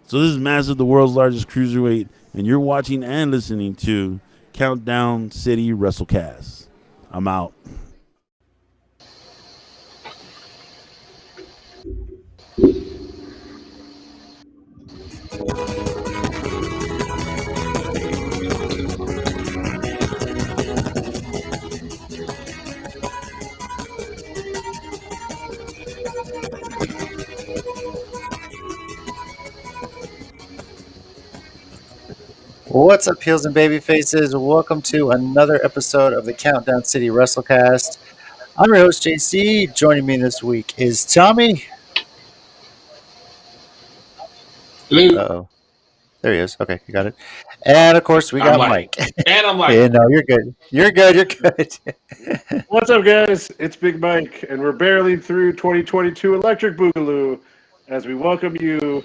So this is Massive, the world's largest cruiserweight, and you're watching and listening to Countdown City WrestleCast. I'm out. What's up, heels and baby faces? Welcome to another episode of the Countdown City WrestleCast. I'm your host, JC. Joining me this week is Tommy. Hello. Uh-oh. There he is. Okay, you got it. And, of course, we I'm got lagging. Mike. And I'm Yeah, lagging. no, you're good. You're good. You're good. What's up, guys? It's Big Mike, and we're barreling through 2022 Electric Boogaloo as we welcome you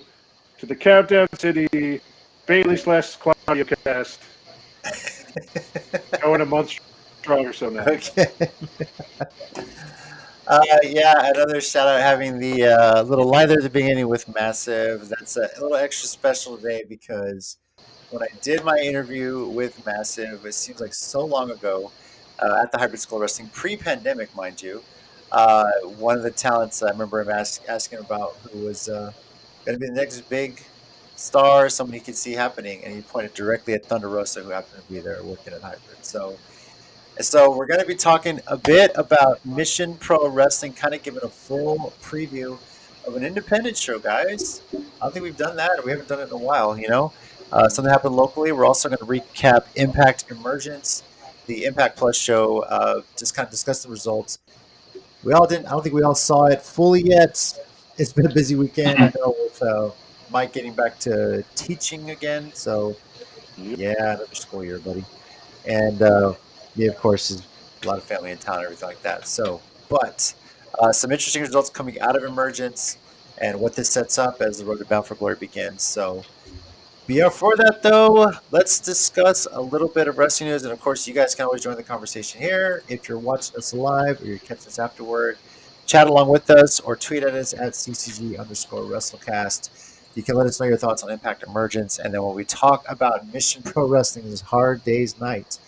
to the Countdown City Bailey/Claudio cast. Going a month stronger somehow. Okay. Another shout out having the little line there at the beginning with Massive. That's a little extra special today because when I did my interview with Massive, it seems like so long ago at the Hybrid School Wrestling, pre-pandemic, mind you. One of the talents I remember him asking about who was going to be the next big star, someone he could see happening, and he pointed directly at Thunder Rosa, who happened to be there working at Hybrid. So we're going to be talking a bit about Mission Pro Wrestling, kind of giving a full preview of an independent show, guys. I don't think we've done that. We haven't done it in a while, you know. Something happened locally. We're also going to recap Impact Emergence, the Impact Plus show, just kind of discuss the results. I don't think we all saw it fully yet. It's been a busy weekend, I know, with Mike getting back to teaching again. So, yeah, another school year, buddy. And, of course, is a lot of family in town and everything like that. So, but some interesting results coming out of Emergence and what this sets up as the road to Bound for Glory begins. So, before that, though, let's discuss a little bit of wrestling news. And, of course, you guys can always join the conversation here. If you're watching us live or you're catching us afterward, chat along with us or tweet at us at CCG_WrestleCast. You can let us know your thoughts on Impact Emergence. And then when we talk about Mission Pro Wrestling's Hard Days Night,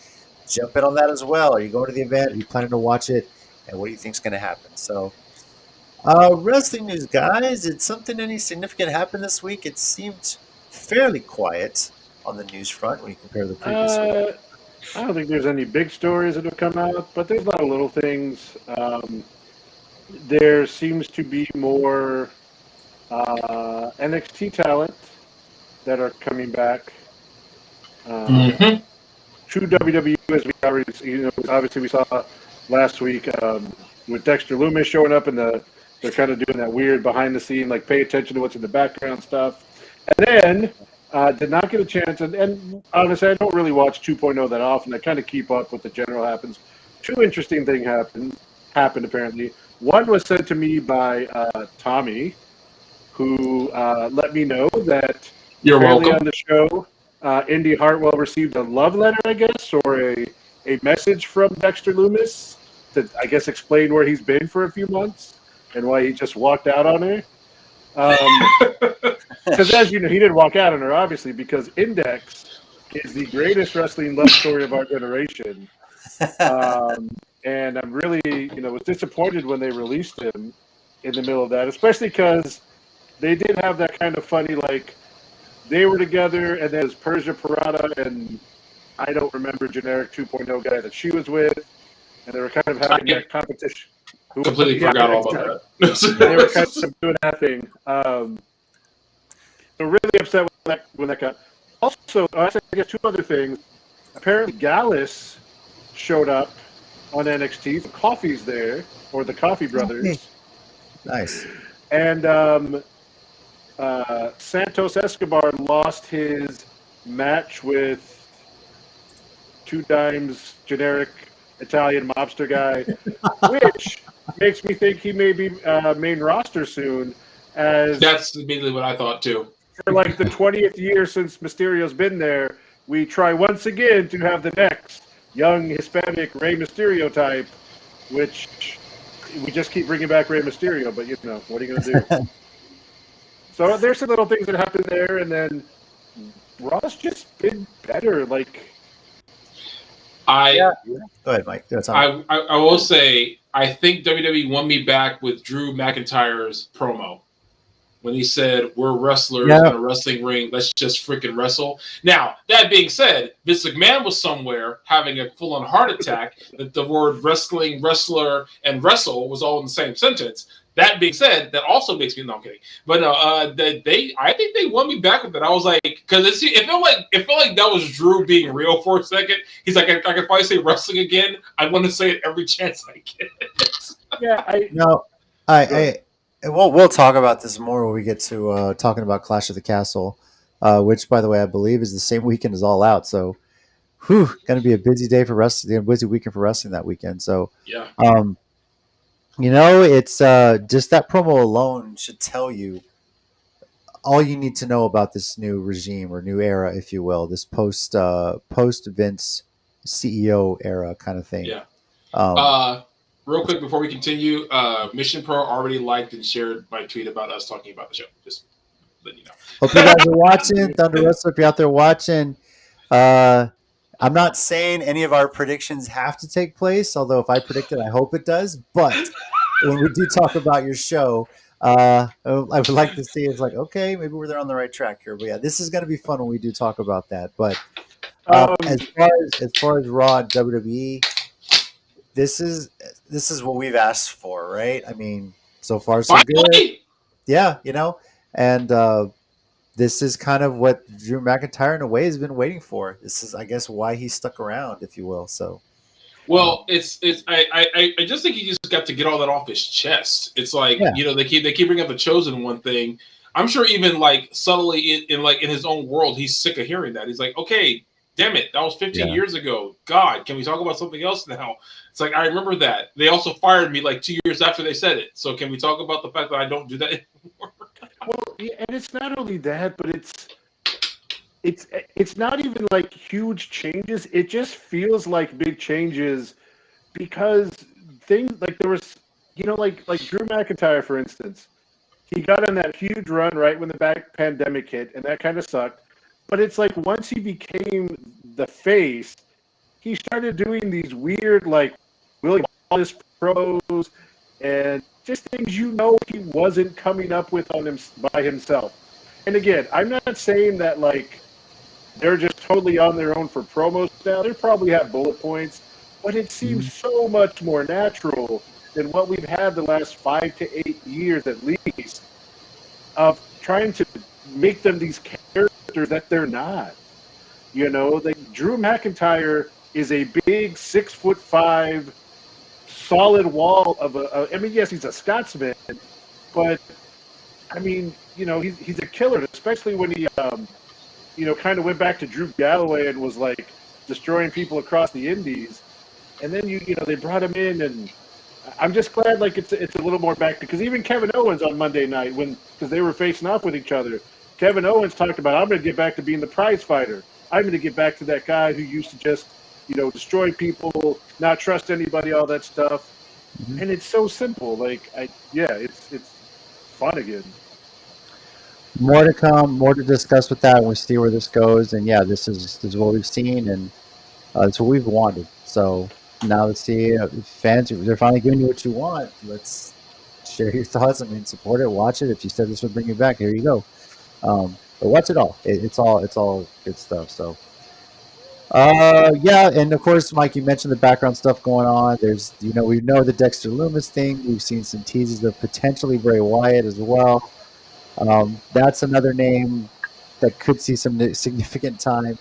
jump in on that as well. Are you going to the event? Are you planning to watch it? And what do you think is going to happen? So, wrestling news, guys. Did any significant happen this week? It seemed fairly quiet on the news front when you compare to the previous week. I don't think there's any big stories that have come out, but there's a lot of little things. There seems to be more NXT talent that are coming back. True WWE, as we already, obviously we saw last week with Dexter Lumis showing up, and they're kind of doing that weird behind the scene, like pay attention to what's in the background stuff. And then did not get a chance, and honestly, I don't really watch 2.0 that often. I kind of keep up with the general happens. Two interesting things happened apparently. One was sent to me by Tommy, who let me know that You're welcome. on the show, Indy Hartwell received a love letter, I guess, or a message from Dexter Lumis to, I guess, explain where he's been for a few months and why he just walked out on her. Because as you know, he didn't walk out on her, obviously, because Index is the greatest wrestling love story of our generation. And I'm really, was disappointed when they released him in the middle of that, especially because they did have that kind of funny, like, they were together, and then there's Persia Parada, and I don't remember generic 2.0 guy that she was with, and they were kind of having that competition. Completely forgot all about that. They were kind of doing that thing. So really upset when that got. Also, I guess two other things. Apparently, Gallus showed up on NXT. The Coffee's there, or the Coffee Brothers. Nice. And Santos Escobar lost his match with Two Dimes generic Italian mobster guy, which makes me think he may be main roster soon. As that's immediately what I thought too. For like the 20th year since Mysterio's been there, we try once again to have the next young Hispanic Rey Mysterio type, which we just keep bringing back Rey Mysterio. But what are you going to do? So there's some little things that happen there, and then Raw's just been better. Like, I Go ahead, Mike. That's on. I will say I think WWE won me back with Drew McIntyre's promo when he said, "We're wrestlers Yeah. in a wrestling ring. Let's just freaking wrestle." Now, that being said, Vince McMahon was somewhere having a full-on heart attack that the word wrestling, wrestler, and wrestle was all in the same sentence. That being said, that also makes me, no, I'm kidding. But no, I think they won me back with it. I was like, because it felt like that was Drew being real for a second. He's like, I could probably say wrestling again. I want to say it every chance I get. We'll talk about this more when we get to talking about Clash of the Castle, which, by the way, I believe is the same weekend as All Out. So, going to be a busy day for wrestling, a busy weekend for wrestling that weekend. So, Yeah. it's just that promo alone should tell you all you need to know about this new regime or new era, if you will, this post Vince CEO era kind of thing. Yeah. Real quick before we continue, Mission Pro already liked and shared my tweet about us talking about the show. Just letting you know. Hope you guys are watching. Thunder Wrestler, if you're out there watching, I'm not saying any of our predictions have to take place, although if I predict it, I hope it does. But when we do talk about your show, I would like to see it's like, okay, maybe we're on the right track here. But yeah, this is going to be fun when we do talk about that. But as far as Raw and WWE, this is what we've asked for, right? I mean, so far so good. Yeah, and this is kind of what Drew McIntyre in a way has been waiting for. This is, I guess, why he stuck around, if you will. So, well, I just think he just got to get all that off his chest. It's like they keep bringing up the Chosen One thing. I'm sure even like subtly in his own world, he's sick of hearing that. He's like, okay, damn it, that was 15 years ago. God, can we talk about something else now? It's like, I remember that. They also fired me like 2 years after they said it. So can we talk about the fact that I don't do that anymore? Well, and it's not only that, but it's not even like huge changes. It just feels like big changes because things like there was, like Drew McIntyre, for instance, he got on that huge run right when the pandemic hit, and that kind of sucked. But it's like once he became the face, he started doing these weird, like, Willie Wallace pros and just things he wasn't coming up with by himself. And again, I'm not saying that, like, they're just totally on their own for promos now. They probably have bullet points, but it seems so much more natural than what we've had the last 5 to 8 years at least of trying to make them these characters that they're not. Drew McIntyre is a big 6'5" solid wall of I mean, yes, he's a Scotsman, but I mean, he's a killer, especially when he, kind of went back to Drew Galloway and was like destroying people across the Indies, and then they brought him in, and I'm just glad like it's a little more back because even Kevin Owens on Monday night because they were facing off with each other, Kevin Owens talked about, I'm going to get back to being the prize fighter. I'm going to get back to that guy who used to just destroy people, not trust anybody, all that stuff. And it's so simple. Like, it's fun again. More to come, more to discuss with that when we see where this goes. And yeah, this is what we've seen, and it's what we've wanted. So now let's see fans. They're finally giving you what you want. Let's share your thoughts. I mean, support it, watch it. If you said this would bring you back, here you go. But watch it all. It's all good stuff. So. Yeah, and of course, Mike, you mentioned the background stuff going on. There's, we know the Dexter Loomis thing. We've seen some teases of potentially Bray Wyatt as well. That's another name that could see some significant time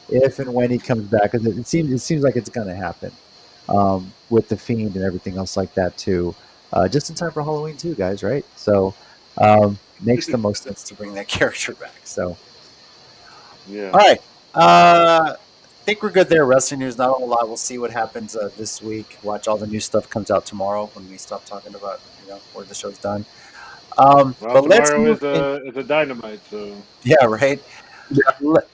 if and when he comes back. Because it seems like it's going to happen with the Fiend and everything else like that too. Just in time for Halloween too, guys. Right? So makes the most sense to bring that character back. So yeah. All right. I think we're good there. Wrestling news, not a whole lot. We'll see what happens this week. Watch all the new stuff comes out tomorrow when we stop talking about where the show's done. Well, but tomorrow is a Dynamite, so yeah, right.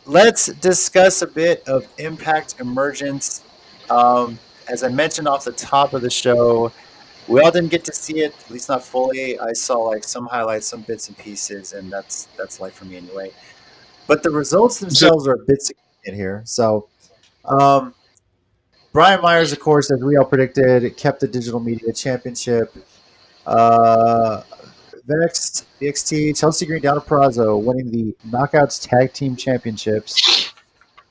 Let's discuss a bit of Impact Emergence. As I mentioned off the top of the show, We all didn't get to see it, at least not fully. I saw like some highlights, some bits and pieces, and that's life for me anyway. But the results So, themselves are a bit significant here. So, um, Brian Myers, of course, as we all predicted, kept the digital media championship. Uh, Vex, VXT, Chelsea Green, Donna Perazo winning the Knockouts Tag Team Championships.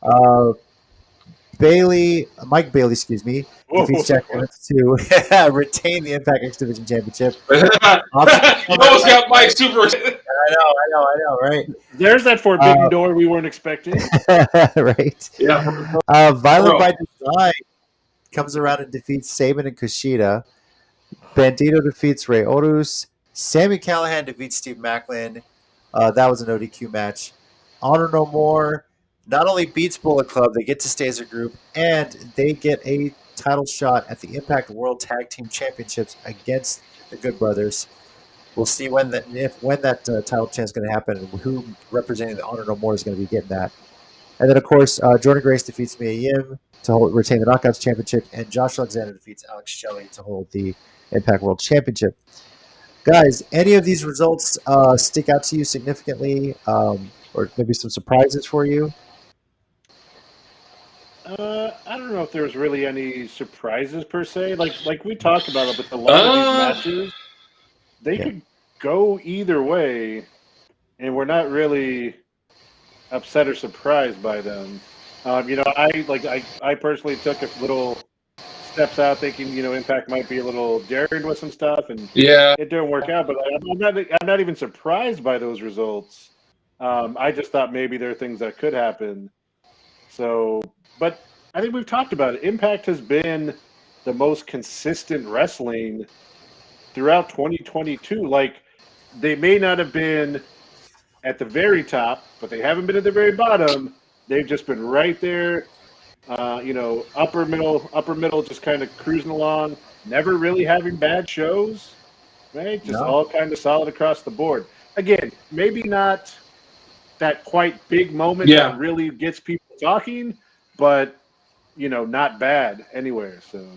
Uh, Mike Bailey, excuse me, Whoa, defeats Jack what? Evans to retain the Impact X Division Championship. you almost got Mike super. I know, right? There's that forbidden door we weren't expecting. Right. Yeah. Violent by Design comes around and defeats Saban and Kushida. Bandito defeats Ray Orus. Sammy Callahan defeats Steve Macklin. That was an ODQ match. Honor No More not only beats Bullet Club, they get to stay as a group, and they get a title shot at the Impact World Tag Team Championships against the Good Brothers. We'll see when that title chance is going to happen and who representing the Honor No More is going to be getting that. And then, of course, Jordan Grace defeats Mia Yim to retain the Knockouts Championship, and Josh Alexander defeats Alex Shelley to hold the Impact World Championship. Guys, any of these results stick out to you significantly, or maybe some surprises for you? I don't know if there's really any surprises per se. Like we talked about it, but a lot of these matches, they could go either way, and we're not really upset or surprised by them. I personally took a little steps out, thinking Impact might be a little daring with some stuff, and it didn't work out. But I'm not even surprised by those results. I just thought maybe there are things that could happen. So, but I think we've talked about it. Impact has been the most consistent wrestling throughout 2022. Like, they may not have been at the very top, but they haven't been at the very bottom. They've just been right there, upper middle, just kind of cruising along, never really having bad shows, right? Just all kind of solid across the board. Again, maybe not that quite big moment that really gets people talking, but not bad anywhere. So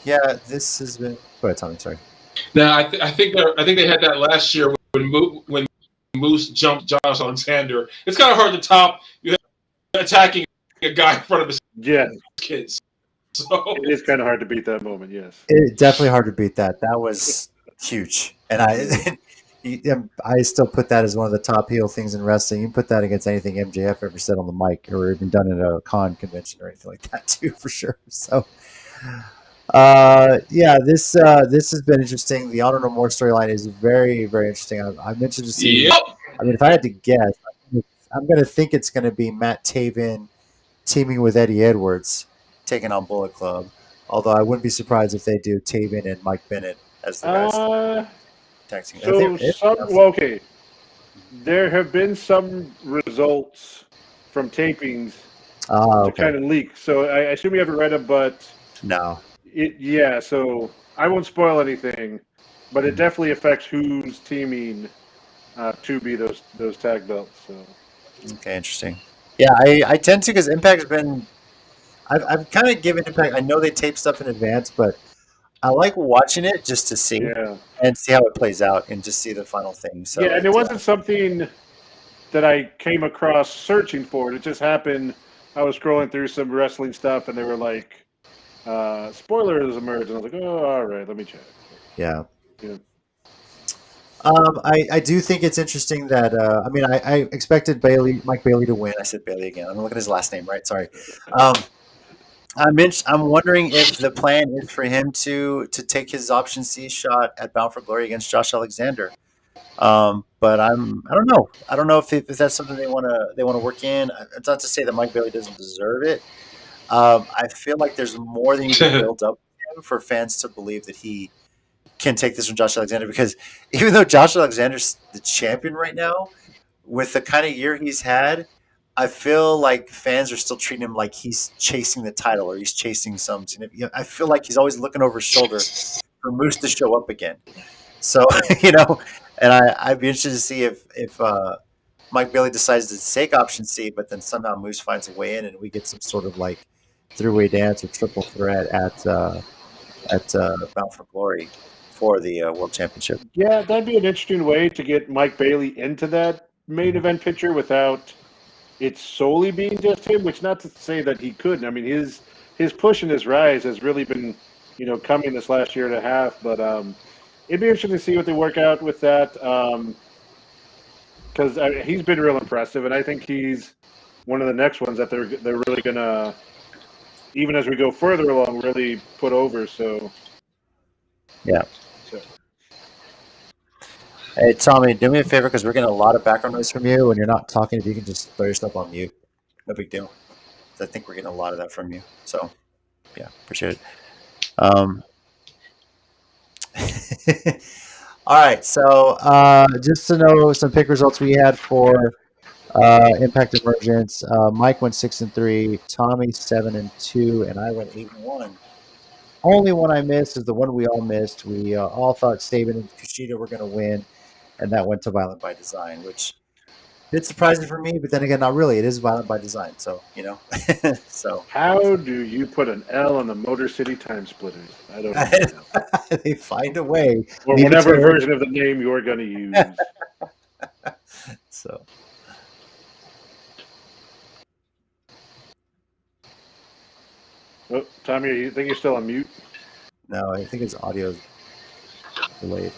yeah, this has been. Go ahead, Tommy. Sorry. Now I think they had that last year when Moose jumped Josh Alexander. It's kind of hard to top you attacking a guy in front of his kids. So it is kind of hard to beat that moment. Yes, it's definitely hard to beat that. That was huge, and I still put that as one of the top heel things in wrestling. You can put that against anything MJF ever said on the mic or even done at a con convention or anything like that too, for sure. So, this has been interesting. The Honor No More storyline is very, very interesting. I'm interested to see. Yep. I mean, if I had to guess, I'm going to think it's going to be Matt Taven teaming with Eddie Edwards, taking on Bullet Club. Although I wouldn't be surprised if they do Taven and Mike Bennett as the guys. Okay. There have been some results from tapings to kind of leak. So I assume you haven't read them, but no. So I won't spoil anything, but it definitely affects who's teaming to be those tag belts. So okay, interesting. Yeah, I tend to, because Impact has been. I've kind of given Impact. I know they tape stuff in advance, but I like watching it just to see and see how it plays out and just see the final thing. So and it wasn't something that I came across searching for it. It just happened. I was scrolling through some wrestling stuff, and they were like, spoilers emerged, and I was like, oh, all right, let me check. Yeah. I do think it's interesting that I expected Mike Bailey to win. I said Bailey again. I'm looking at his last name, right? Sorry. I'm wondering if the plan is for him to take his option C shot at Bound for Glory against Josh Alexander. But I don't know. I don't know if that's something they want to work in. It's not to say that Mike Bailey doesn't deserve it. I feel like there's more than you can build up for fans to believe that he can take this from Josh Alexander, because even though Josh Alexander's the champion right now, with the kind of year he's had, I feel like fans are still treating him like he's chasing the title or he's chasing some. I feel like he's always looking over his shoulder for Moose to show up again. So, and I'd be interested to see if Mike Bailey decides to take option C, but then somehow Moose finds a way in and we get some sort of like three-way dance or triple threat at Bound for Glory for the World Championship. Yeah, that'd be an interesting way to get Mike Bailey into that main event picture without it solely being just him. Which, not to say that he couldn't. I mean, his push and his rise has really been, coming this last year and a half. But it'd be interesting to see what they work out with that. Because he's been real impressive, and I think he's one of the next ones that they're really gonna, even as we go further along, really put over. So, Yeah. So. Hey, Tommy, do me a favor because we're getting a lot of background noise from you when you're not talking. If you can just throw yourself on mute, no big deal. I think we're getting a lot of that from you. So, yeah, appreciate it. All right, so just to know some pick results we had for Impact Emergence. Mike went 6-3, Tommy 7-2, and I went 8-1. Only one I missed is the one we all missed. We all thought Saban and Kushida were going to win, and that went to Violent by Design, which it's surprising for me, but then again, not really. It is Violent by Design, so so how do you put an L on the Motor City Time Splitters? I don't know. They find a way, or whatever version of the name you're going to use. So. Oh, Tommy, you think you're still on mute? No, I think his audio is delayed.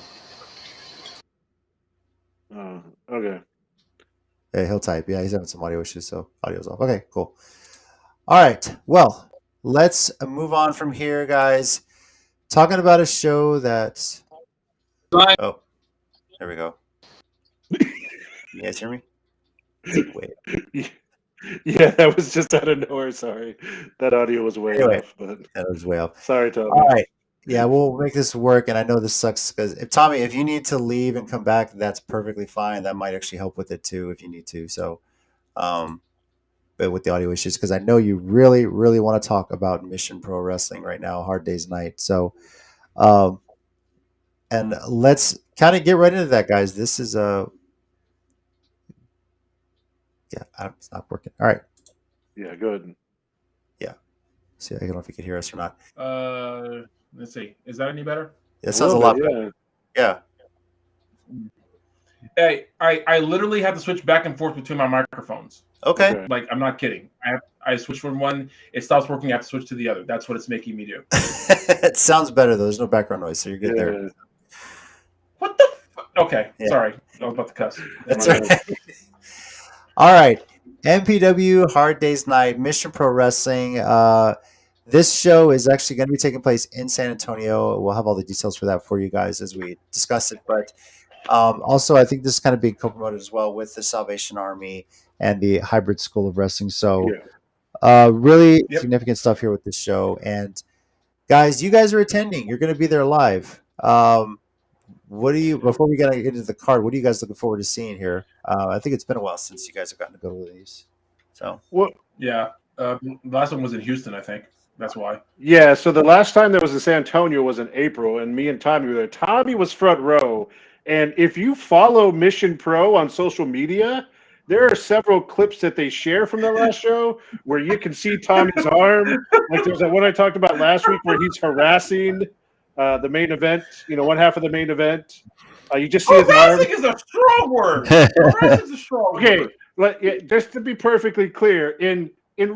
Oh, okay. Yeah, he'll type. Yeah, he's having some audio issues, so audio's off. Okay, cool. All right. Well, let's move on from here, guys. Talking about a show that... Oh, there we go. You guys hear me? Wait. Yeah, that was just out of nowhere. Sorry. That audio was way off. But that was way off. Sorry, Tommy. All right. Yeah, we'll make this work, and I know this sucks because Tommy, if you need to leave and come back, that's perfectly fine. That might actually help with it too if you need to. So, but with the audio issues, because I know you really, really want to talk about Mission Pro Wrestling right now, Hard Days Night. So, and let's kind of get right into that, guys. This is it's not working. All right. Yeah, good. Yeah. See, I don't know if you can hear us or not. Let's see. Is that any better? It sounds a lot better. Yeah. Hey, I literally have to switch back and forth between my microphones. Okay. Like, I'm not kidding. I switch from one, it stops working, I have to switch to the other. That's what it's making me do. It sounds better though. There's no background noise, so you're good there. What the Okay. Yeah. Sorry. I was about to cuss. That's right. All right. MPW Hard Days Night, Mission Pro Wrestling. This show is actually going to be taking place in San Antonio. We'll have all the details for that for you guys as we discuss it. But also, I think this is kind of being co-promoted as well with the Salvation Army and the Hybrid School of Wrestling. So really significant stuff here with this show. And guys, you guys are attending. You're going to be there live. What do you, before we get into the card, what are you guys looking forward to seeing here? I think it's been a while since you guys have gotten to go to these. So, the last one was in Houston, I think. That's why. Yeah, so the last time that was in San Antonio was in April, and me and Tommy were there. Tommy was front row. And if you follow Mission Pro on social media, there are several clips that they share from the last show where you can see Tommy's arm. Like there's that one I talked about last week where he's harassing the main event, one half of the main event. You just see his arm. Harassing is a strong word. Harassing is a strong word. Okay, just to be perfectly clear, in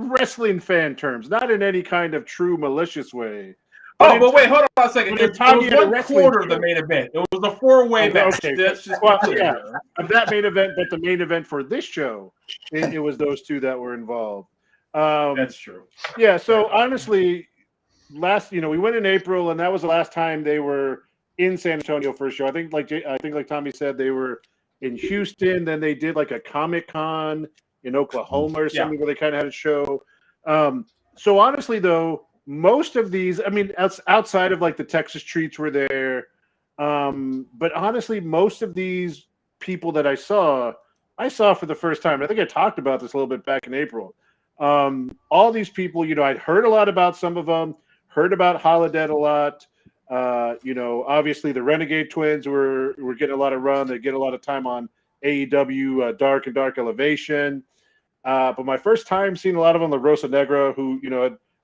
wrestling fan terms, not in any kind of true malicious way. But wait, hold on a second. It was 1/4 of the main event. It was a 4-way match. Okay. That's just of that main event, but the main event for this show, it was those two that were involved. That's true. Yeah, so honestly, we went in April, and that was the last time they were in San Antonio for a show. I think like Tommy said, they were in Houston. Then they did like a Comic-Con in Oklahoma or something where they kind of had a show. So honestly, though, most of these, I mean, outside of like the Texas Treats were there, but honestly, most of these people that I saw for the first time. I think I talked about this a little bit back in April. All these people, I'd heard a lot about some of them, heard about Holodead a lot. Obviously the Renegade Twins were getting a lot of run. They get a lot of time on AEW Dark and Dark Elevation. But my first time seeing a lot of them, La Rosa Negra, who,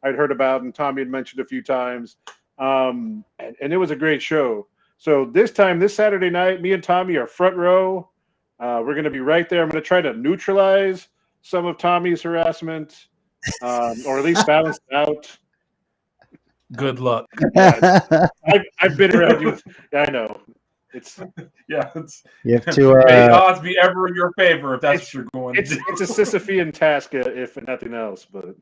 I'd heard about and Tommy had mentioned a few times. And it was a great show. So this Saturday night, me and Tommy are front row. We're going to be right there. I'm going to try to neutralize some of Tommy's harassment, or at least balance it out. Good luck. I've been around you. I know. It's you have to may odds be ever in your favor if that's what you're going to do. It's a Sisyphean task, if nothing else. But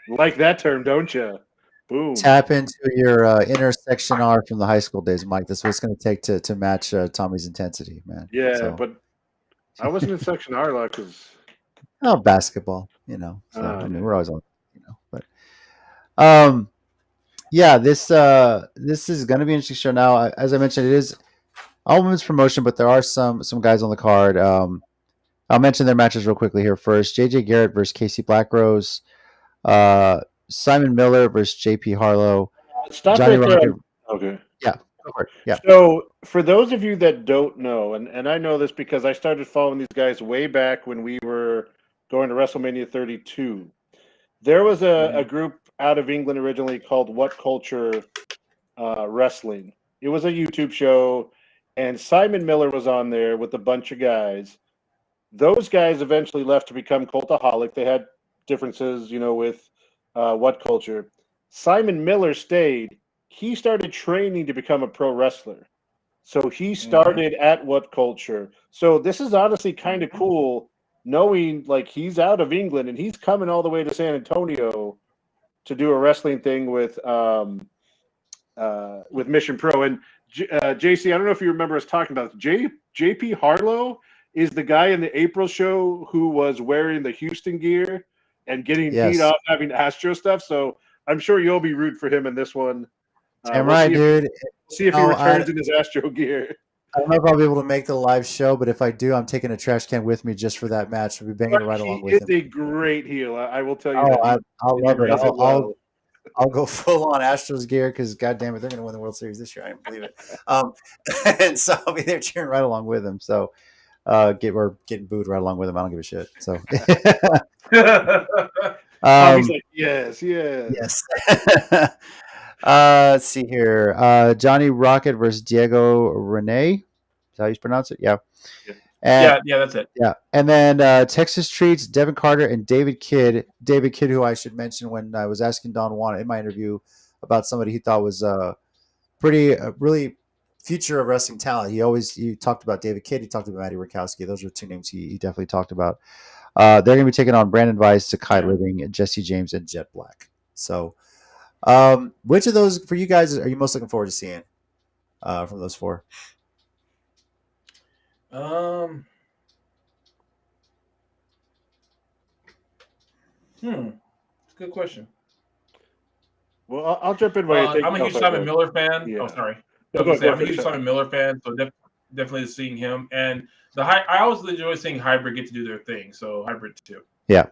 like that term, don't you? Boom. Tap into your inner section R from the high school days, Mike. That's what it's going to take to match Tommy's intensity, man. Yeah, so. But I wasn't in section R a lot because basketball, So I mean, we're always on, But yeah, this is going to be an interesting show. Now, as I mentioned, it is all women's promotion, but there are some guys on the card. I'll mention their matches real quickly here first. JJ Garrett versus Casey Blackrose. Simon Miller versus JP Harlow. Stop Johnny right there. Rocket. Okay. Yeah. Yeah. So for those of you that don't know, and I know this because I started following these guys way back when we were going to WrestleMania 32. There was a group out of England originally called What Culture Wrestling. It was a YouTube show, and Simon Miller was on there with a bunch of guys. Those guys eventually left to become Cultaholic. They had differences, with What Culture. Simon Miller stayed. He started training to become a pro wrestler. So he started at What Culture. So this is honestly kind of cool, knowing like he's out of England and he's coming all the way to San Antonio to do a wrestling thing with Mission Pro. And JC, I don't know if you remember us talking about this. JP Harlow is the guy in the April show who was wearing the Houston gear and getting beat up having Astro stuff. So I'm sure you'll be rooting for him in this one. Damn right, dude. See if he returns in his Astro gear. I don't know if I'll be able to make the live show, but if I do, I'm taking a trash can with me just for that match. We'll be banging it right along with him. He's a great heel. I will tell you. I'll love it. I'll go full on Astros gear because, goddamn it, they're going to win the World Series this year. I don't believe it. And so I'll be there cheering right along with him. So we're getting booed right along with him. I don't give a shit. So Tommy's like, yes. Let's see here. Johnny Rocket versus Diego Rene. Is that how you pronounce it? Yeah. Yeah, that's it. Yeah. And then Texas Treats, Devin Carter, and David Kidd. David Kidd, who I should mention when I was asking Don Juan in my interview about somebody he thought was really future of wrestling talent. He talked about David Kidd. He talked about Matty Rakowski. Those are two names he definitely talked about. They're going to be taking on Brandon Weiss, Sakai Living, Jesse James, and Jet Black. So which of those for you guys are you most looking forward to seeing from those four? Good question. Well, I'll jump in. I'm a huge Simon Miller fan. Yeah. Oh, sorry. I'm a huge Simon Miller fan, so definitely seeing him. And I always enjoy seeing Hybrid get to do their thing. So Hybrid too. Yeah.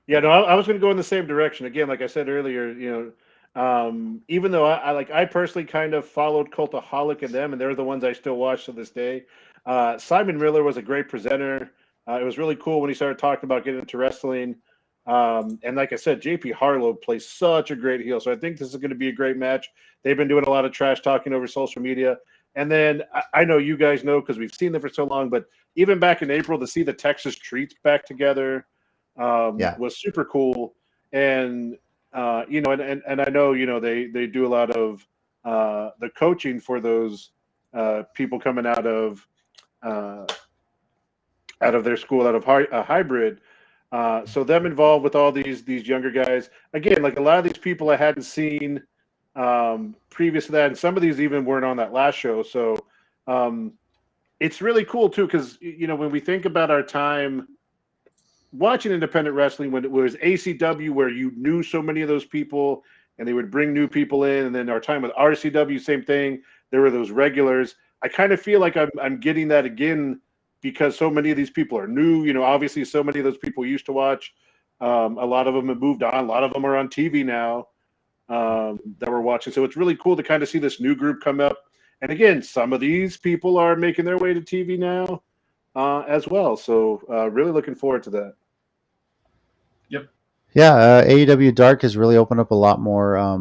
Yeah. No, I was going to go in the same direction again. Like I said earlier, even though I personally kind of followed Cultaholic and them, and they're the ones I still watch to this day. Simon Miller was a great presenter. It was really cool when he started talking about getting into wrestling. And like I said, JP Harlow plays such a great heel. So I think this is going to be a great match. They've been doing a lot of trash talking over social media. And then I know you guys know because we've seen them for so long, but even back in April to see the Texas Treats back together was super cool. And, and I know, they do a lot of the coaching for those people coming out of their school, out of Hybrid. So them involved with all these younger guys. Again, like a lot of these people I hadn't seen previous to that, and some of these even weren't on that last show. So it's really cool too, because when we think about our time watching independent wrestling, when it was ACW, where you knew so many of those people, and they would bring new people in, and then our time with RCW, same thing. There were those regulars. I kind of feel like I'm getting that again, because so many of these people are new. Obviously, so many of those people used to watch. A lot of them have moved on. A lot of them are on TV now that we're watching. So it's really cool to kind of see this new group come up. And again, some of these people are making their way to TV now as well. So really looking forward to that. Yep. Yeah, AEW Dark has really opened up a lot more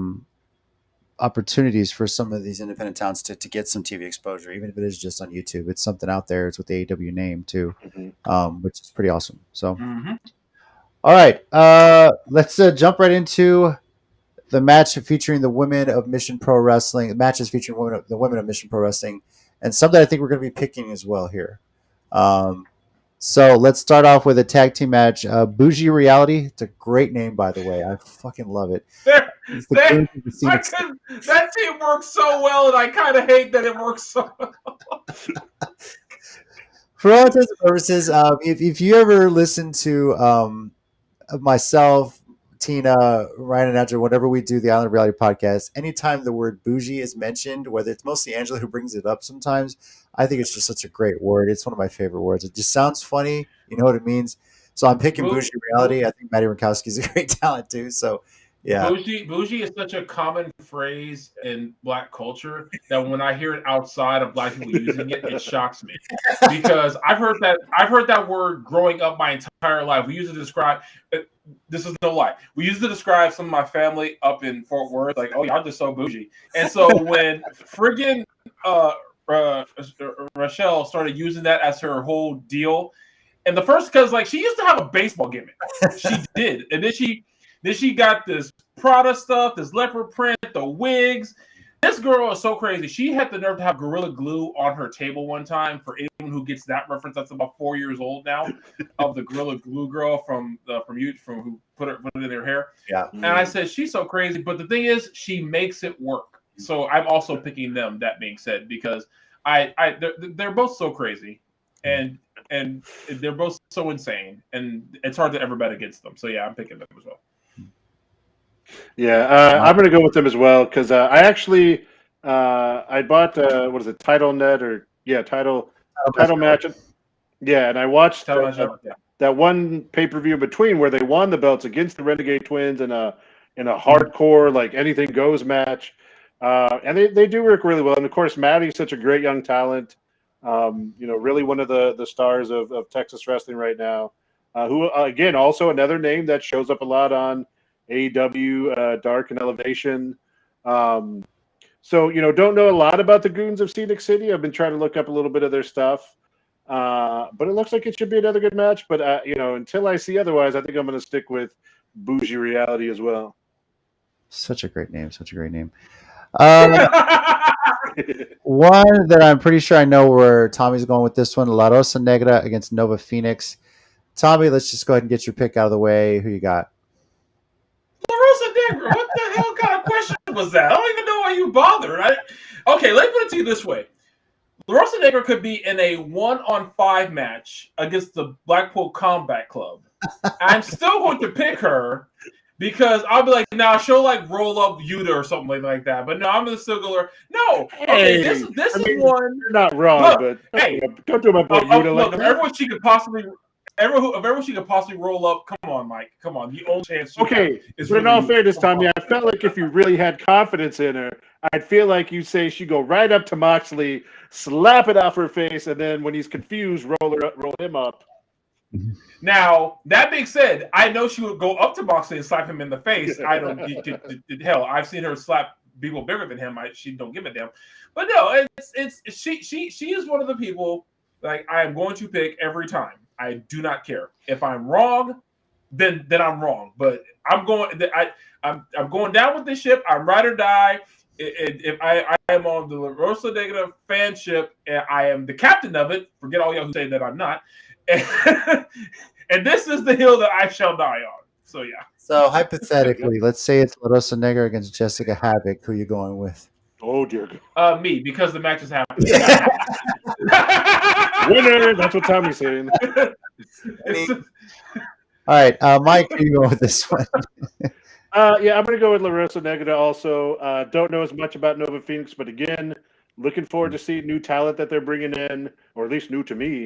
opportunities for some of these independent talents to get some TV exposure, even if it is just on YouTube. It's something out there. It's with the AEW name too, Mhm. which is pretty awesome. So, Mm-hmm. all right, let's jump right into the match featuring the women of Mission Pro Wrestling. Matches featuring the women of Mission Pro Wrestling, and something I think we're going to be picking as well here. So let's start off with a tag team match. Bougie Reality. It's a great name, by the way. I fucking love it. It's the That Queens of the Scenic. that team works so well, and I kind of hate that it works so well. For all intents and purposes, if you ever listen to myself, Tina, Ryan, and Andrew, whenever we do the Island of Reality podcast, anytime the word bougie is mentioned, whether it's mostly Angela who brings it up sometimes, I think it's just such a great word. It's one of my favorite words. It just sounds funny. You know what it means? So I'm picking bougie reality. I think Maddie Rankowski is a great talent too. So yeah. Bougie is such a common phrase in Black culture that when I hear it outside of Black people using it, it shocks me because I've heard that word growing up my entire life. We use it to describe. This is no lie. We use it to describe some of my family up in Fort Worth, like, "Oh, y'all just so bougie." And so when friggin' Rochelle started using that as her whole deal, and the first because like she used to have a baseball gimmick, she did, and then she got this Prada stuff, this leopard print, the wigs. This girl is so crazy. She had the nerve to have Gorilla Glue on her table one time. For anyone who gets that reference, that's about 4 years old now, of the Gorilla Glue girl from who put it in her hair. Yeah. And I said she's so crazy, but the thing is, she makes it work. So I'm also picking them. That being said, because they're both so crazy, and they're both so insane, and it's hard to ever bet against them. So yeah, I'm picking them as well. Yeah, I'm going to go with them as well because I actually I bought what is it, Title Net or Title Match. Yeah, and I watched that one pay-per-view in between where they won the belts against the Renegade Twins in a hardcore like anything goes match, and they do work really well. And of course, Maddie's such a great young talent. Really one of the stars of Texas wrestling right now. Who again also another name that shows up a lot on AEW, Dark and Elevation. So, don't know a lot about the Goons of Scenic City. I've been trying to look up a little bit of their stuff. But it looks like it should be another good match. But, until I see otherwise, I think I'm going to stick with Bougie Reality as well. Such a great name. One that I'm pretty sure I know where Tommy's going with this one, La Rosa Negra against Nova Phoenix. Tommy, let's just go ahead and get your pick out of the way. Who you got? La Rosa Negra, what the hell kind of question was that? I don't even know why you bothered. Okay, let me put it to you this way. La Rosa Negra could be in a 1-on-5 match against the Blackpool Combat Club. I'm still going to pick her because I'll be like, nah, she'll like roll up Yuta or something like that. But no, I'm going to still go. No, okay, this is one. You're not wrong, look, but don't do my boy Yuta like that. Everyone she could possibly roll up. Come on, Mike. Come on. The only chance. Okay, but in all fairness, Tommy, I felt like if you really had confidence in her, I'd feel like you say she'd go right up to Moxley, slap it off her face, and then when he's confused, roll him up. Now, that being said, I know she would go up to Moxley and slap him in the face. I don't. Hell, I've seen her slap people bigger than him. She don't give a damn. But no, she is one of the people like I am going to pick every time. I do not care if I'm wrong. Then I'm wrong. But I'm going. I'm going down with this ship. I'm ride or die. If I am on the La Rosa Negra fan ship and I am the captain of it, forget all y'all who say that I'm not. And this is the hill that I shall die on. So yeah. So hypothetically, let's say it's La Rosa Negra against Jessica Havoc. Who are you going with? Oh dear. Me, because the match is happening. Winner. That's what Tommy's saying. All right, Mike, who are you going with this one? I'm going to go with La Rosa Negra also. Don't know as much about Nova Phoenix, but again, looking forward to seeing new talent that they're bringing in, or at least new to me.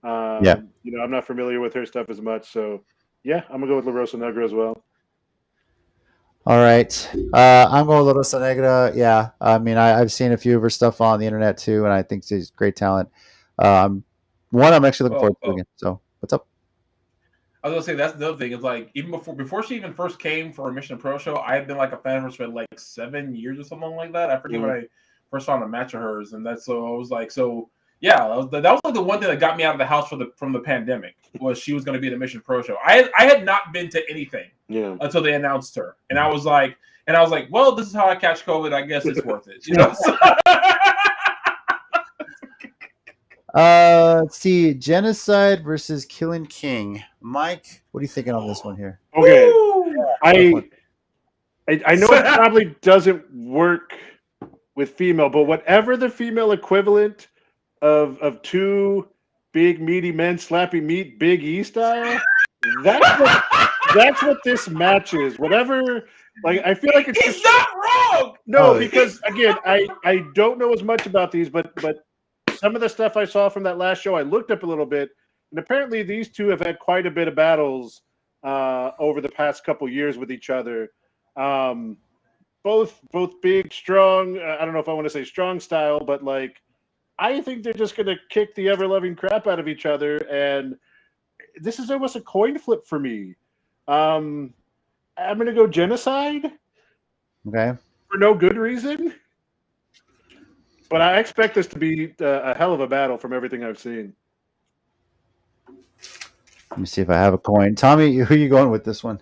I'm not familiar with her stuff as much, so yeah, I'm gonna go with La Rosa Negra as well. All right, I'm going with La Rosa Negra. Yeah, I mean, I've seen a few of her stuff on the internet too, and I think she's great talent. One I'm actually looking forward to again. So, what's up? I was gonna say that's the other thing. Is like even before she even first came for a Mission Pro show, I had been like a fan of hers for like 7 years or something like that. I forget when I first saw a match of hers, and that's so I was like, so yeah, that was like the one thing that got me out of the house from the pandemic was she was going to be at a Mission Pro show. I had not been to anything until they announced her, and I was like, well, this is how I catch COVID. I guess it's worth it, you know. Let's see, Genocide versus Killing King. Mike, what are you thinking on this one here? Okay, I know it probably doesn't work with female, but whatever the female equivalent of two big meaty men slapping meat, Big E style, that's what this match is. Whatever, like I feel like it's not wrong. No, because again, I don't know as much about these, but some of the stuff I saw from that last show, I looked up a little bit, and apparently these two have had quite a bit of battles over the past couple years with each other. Both big, strong. I don't know if I want to say strong style, but like I think they're just going to kick the ever-loving crap out of each other, and this is almost a coin flip for me. I'm going to go Genocide. Okay. For no good reason. But I expect this to be a hell of a battle from everything I've seen. Let me see if I have a coin. Tommy, who are you going with this one?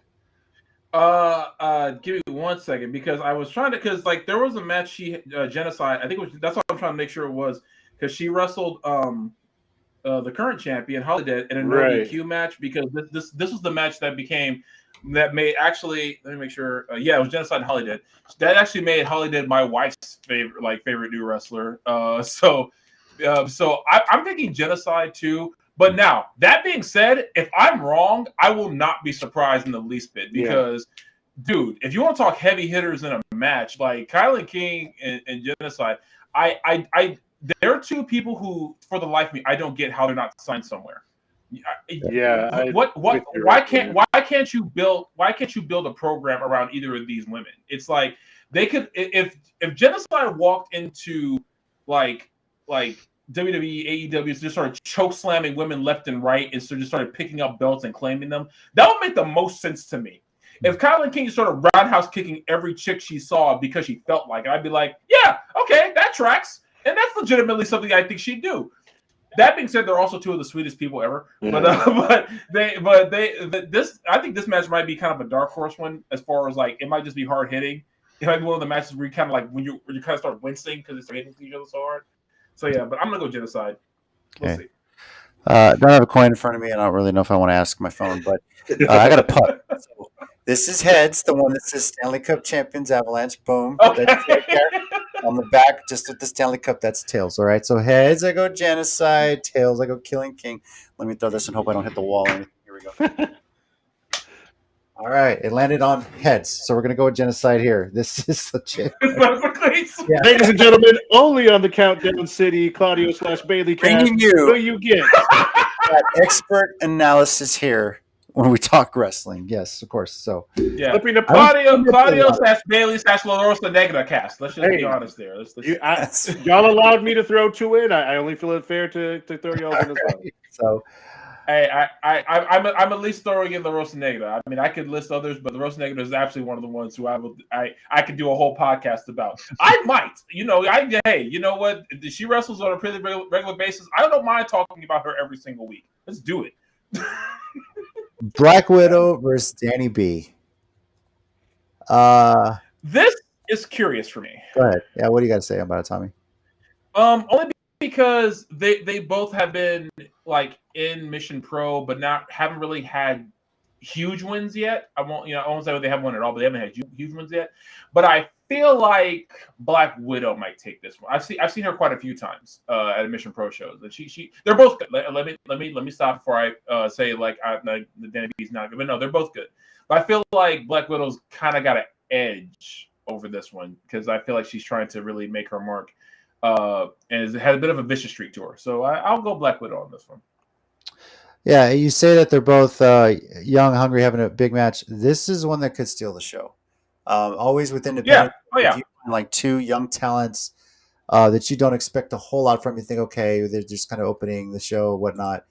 Give me 1 second because I was trying to like there was a match Genocide. I think that's what I'm trying to make sure it was because she wrestled the current champion Holly Dead in a no DQ match because this was the match that made actually let me make sure it was Genocide and Holly Dead. That actually made Holly Dead my wife's favorite new wrestler. So I'm thinking Genocide too. But now, that being said, if I'm wrong, I will not be surprised in the least bit because, dude, if you want to talk heavy hitters in a match, like Kylan King and Genocide, there are two people who, for the life of me, I don't get how they're not signed somewhere. Why can't you build a program around either of these women? It's like they could if Genocide walked into like WWE, AEW just started choke slamming women left and right, and so just started picking up belts and claiming them. That would make the most sense to me. If Kylan King started roundhouse kicking every chick she saw because she felt like it, I'd be like, yeah, okay, that tracks, and that's legitimately something I think she'd do. That being said, they're also two of the sweetest people ever. I think this match might be kind of a dark horse one as far as like it might just be hard hitting. It might be one of the matches where you kind of like when you kind of start wincing because it's hitting each other so hard. So yeah, but I'm gonna go Genocide. We'll see. Don't have a coin in front of me. I don't really know if I want to ask my phone, but I got a putt. So this is heads, the one that says Stanley Cup Champions Avalanche. Boom. Okay. That's right there. On the back, just with the Stanley Cup, that's tails. All right. So heads, I go Genocide. Tails, I go Killing King. Let me throw this and hope I don't hit the wall or anything. Here we go. All right, it landed on heads, so we're gonna go with Genocide here. This is legit. Ladies and gentlemen, only on the Countdown City Claudio/Bailey cast. Bringing you will you get that expert analysis here when we talk wrestling? Yes, of course. So yeah, Claudio/Bailey/La Rosa Negra cast. Let's just be honest there. Y'all allowed me to throw two in. I only feel it fair to throw y'all in as well. So. Hey, I'm at least throwing in the Rosa Negra. I mean, I could list others, but the Rosa Negra is actually one of the ones who I could do a whole podcast about. I might, hey, you know what? She wrestles on a pretty regular basis. I don't mind talking about her every single week. Let's do it. Black Widow versus Danny B. This is curious for me. Go ahead. Yeah, what do you got to say about it, Tommy? Only because they both have been like in Mission Pro, but haven't really had huge wins yet. I won't say they haven't won at all, but they haven't had huge wins yet. But I feel like Black Widow might take this one. I've seen her quite a few times at Mission Pro shows, and they're both good. Let me stop before I say the Danny B's not good, but no, they're both good. But I feel like Black Widow's kind of got an edge over this one because I feel like she's trying to really make her mark. And has had a bit of a vicious streak to her. So I'll go Black Widow on this one. Yeah, you say that they're both young, hungry, having a big match. This is one that could steal the show. Always with independent. Yeah. Oh, yeah. You find like two young talents that you don't expect a whole lot from. You think, okay, they're just kind of opening the show, whatnot.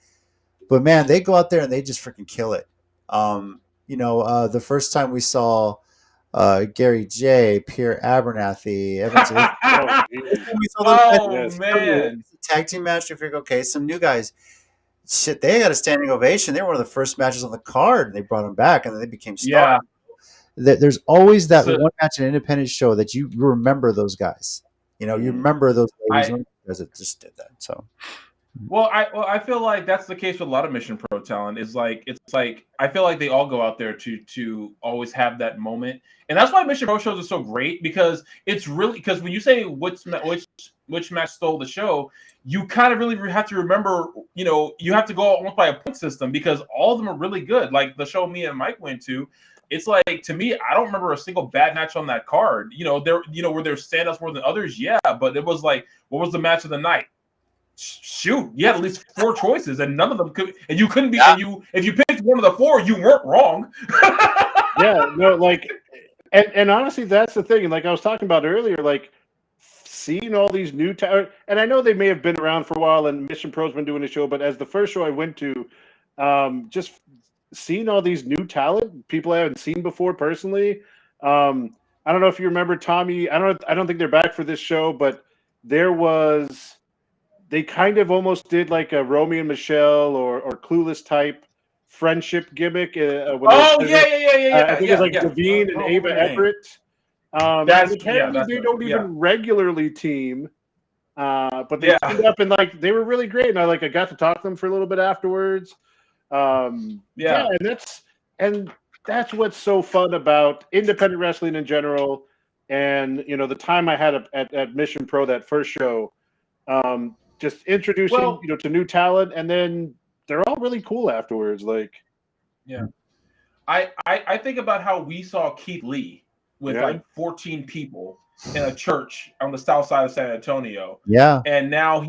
But man, they go out there and they just freaking kill it. The first time we saw Gary J, Pierre Abernathy, Evans. Oh, First time we saw those guys, Oh Yes. man. tag team match. We figured, okay, some new guys. Shit, they got a standing ovation. They were one of the first matches on the card, and they brought them back, and then they became stars. Yeah. There's always that So- one match in an independent show that you remember those guys. You remember those ladies. You remember guys that just did that. So. Well, I feel like that's the case with a lot of Mission Pro talent. It's like I feel like they all go out there to always have that moment, and that's why Mission Pro shows are so great because it's really because when you say which match stole the show, you kind of really have to remember. You have to go almost by a point system because all of them are really good. Like the show me and Mike went to. It's like to me, I don't remember a single bad match on that card. Were there standouts more than others? Yeah, but it was like, what was the match of the night? Shoot, you had at least 4 choices, and none of them could. And you couldn't be. Yeah. And if you picked one of the 4, you weren't wrong. Yeah, no, like, and honestly, that's the thing. And like I was talking about earlier, like seeing all these new talent, and I know they may have been around for a while, and Mission Pro's been doing the show, but as the first show I went to, just seeing all these new talent, people I haven't seen before personally. I don't know if you remember Tommy. I don't think they're back for this show, but there was. They kind of almost did like a Romeo and Michelle or Clueless type friendship gimmick. Yeah. I think it's like Devine and Ava Everett. Apparently they don't even regularly team, but they teamed up and like they were really great. And I got to talk to them for a little bit afterwards. And that's what's so fun about independent wrestling in general. And the time I had at Mission Pro that first show. Just introducing, to new talent, and then they're all really cool afterwards. I think about how we saw Keith Lee with like 14 people in a church on the south side of San Antonio. Yeah. And now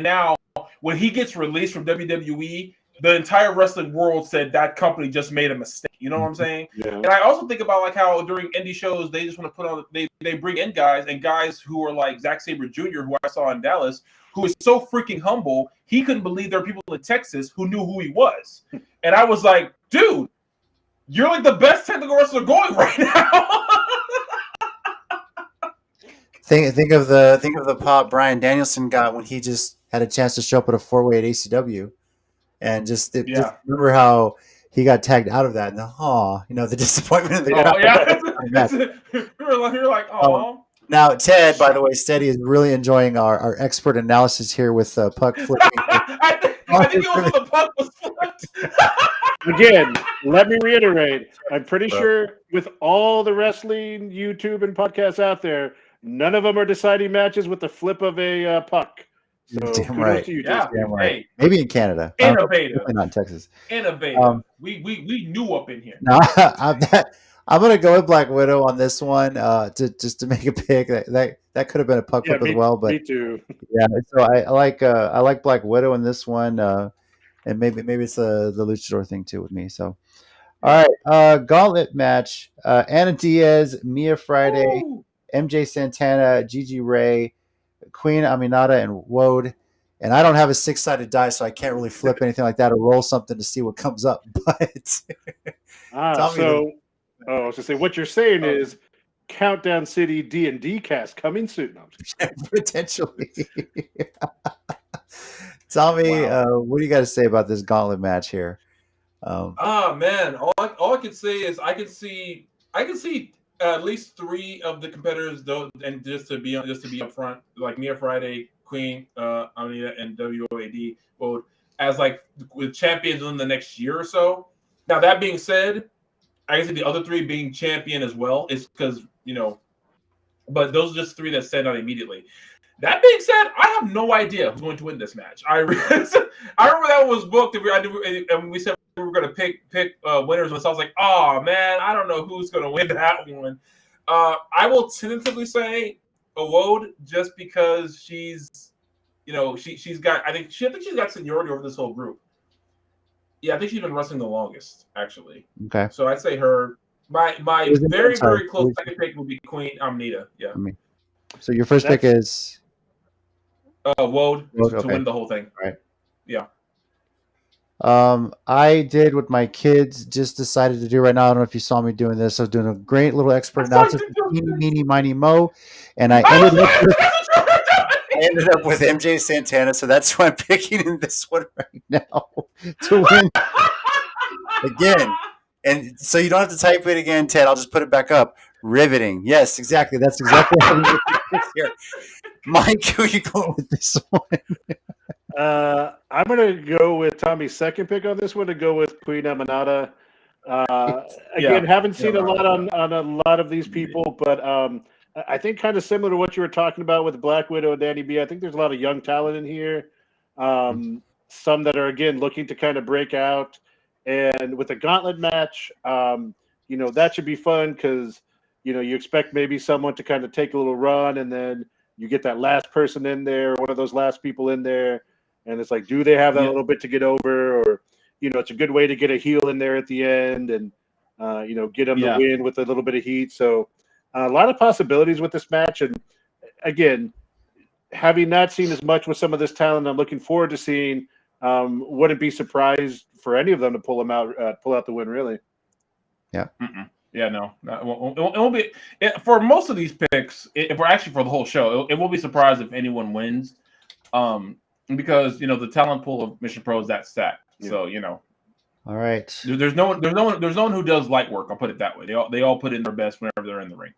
now when he gets released from WWE, the entire wrestling world said that company just made a mistake. You know what I'm saying? Yeah. And I also think about like how during indie shows they just want to put on they bring in guys who are like Zack Sabre Jr., who I saw in Dallas, who is so freaking humble, he couldn't believe there are people in Texas who knew who he was. And I was like, dude, you're like the best technical wrestler going right now. Think of the pop Bryan Danielson got when he just had a chance to show up at a 4-way at ACW, and just remember how he got tagged out of that, and the disappointment of the crowd. You're like, oh. Now Ted, by the way, Steady is really enjoying our expert analysis here with puck flipping. I think it was when the puck was flipped. Again, let me reiterate. I'm pretty sure with all the wrestling YouTube and podcasts out there, none of them are deciding matches with the flip of a puck. So damn right. To you, damn right. Hey, maybe in Canada. Innovative. Not in Texas. Innovative. We knew up in here. No, I'm gonna go with Black Widow on this one. To make a pick. That could have been a puck flip as well. But me too. Yeah. So I like Black Widow in this one. And maybe it's the luchador thing too with me. So, all right, gauntlet match: Anna Diaz, Mia Friday, MJ Santana, Gigi Ray, Queen Aminata, and Wode. And I don't have a 6-sided die, so I can't really flip anything like that or roll something to see what comes up. But I was gonna say what you're saying is Countdown City D&D cast coming soon. No, potentially. Tell me, what do you got to say about this gauntlet match here? Man, all I can say is I can see at least 3 of the competitors though, and just to be upfront, like Mia Friday, Queen, Anita, and WOAD, as like with champions in the next year or so. Now that being said, I can see the other 3 being champion as well. It's because but those are just 3 that stand out immediately. That being said, I have no idea who's going to win this match. I remember that one was booked, and we said we were going to pick winners. And so I was like, oh man, I don't know who's going to win that one. I will tentatively say Wode just because she's got I think she's got seniority over this whole group. Yeah, I think she's been wrestling the longest actually. Okay, so I'd say her. My very very close second pick would be Queen Aminita. Yeah. So your first pick is. Wode to win the whole thing. Right. Yeah. I did what my kids just decided to do right now. I don't know if you saw me doing this. I was doing a great little expert I saw analysis you of do Teeny, this. Meeny, Miny, Mo, and I I was ended up like, with that's what you're I doing. ended up with MJ Santana, so that's who I'm picking in this one now to win. again. And so you don't have to type it again, Ted. I'll just put it back up. Riveting. Yes, exactly. That's exactly how we make the picks here. Mike, who you going with? with this one. I'm going to go with Tommy's second pick on this one to go with Queen Emanata. Again, Yeah. haven't seen Yeah, a lot right. on a lot of these people, but I think kind of similar to what you were talking about with Black Widow and Danny B. I think there's a lot of young talent in here. Some that are again looking to kind of break out, and with a gauntlet match, that should be fun because you expect maybe someone to kind of take a little run, and then you get that last person in there, one of those last people in there, and it's like, do they have that Yeah. little bit to get over, or it's a good way to get a heel in there at the end and, get them the Yeah. win with a little bit of heat. So a lot of possibilities with this match. And again, having not seen as much with some of this talent, I'm looking forward to seeing. Wouldn't be surprised for any of them to pull out the win, really. Mm-mm. Yeah, no, it won't be for most of these picks. If we're actually for the whole show, it won't be surprised if anyone wins, because the talent pool of Mission Pro is that stacked. Yeah. So All right. there's no one who does light work. I'll put it that way. They all put in their best whenever they're in the ring.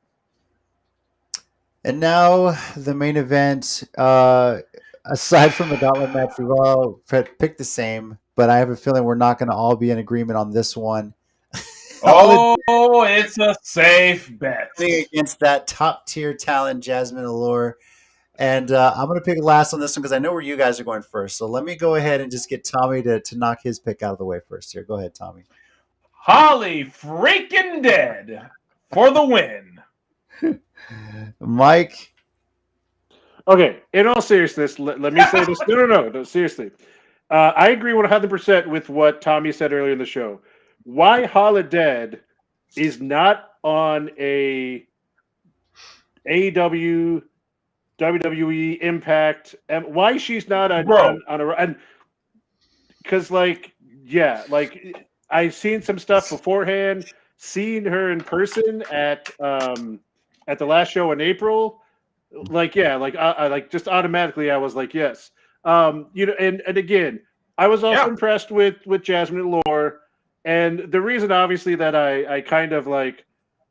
And now the main event. Aside from the gauntlet match, we've all picked the same, but I have a feeling we're not going to all be in agreement on this one. Oh, it's a safe bet. Against that top tier talent, Jasmine Allure. And I'm going to pick last on this one because I know where you guys are going first. So let me go ahead and just get Tommy to knock his pick out of the way first here. Go ahead, Tommy. Holly freaking dead for the win. Mike. Okay, in all seriousness, let me say this. No, seriously. I agree 100% with what Tommy said earlier in the show. Why Holla Dead is not on a AEW, WWE, Impact, and why she's not on a and because I've seen some stuff beforehand, seeing her in person at the last show in April. I just automatically I was like, yes. And again, I was also impressed with Jasmine Allure, and the reason obviously that I kind of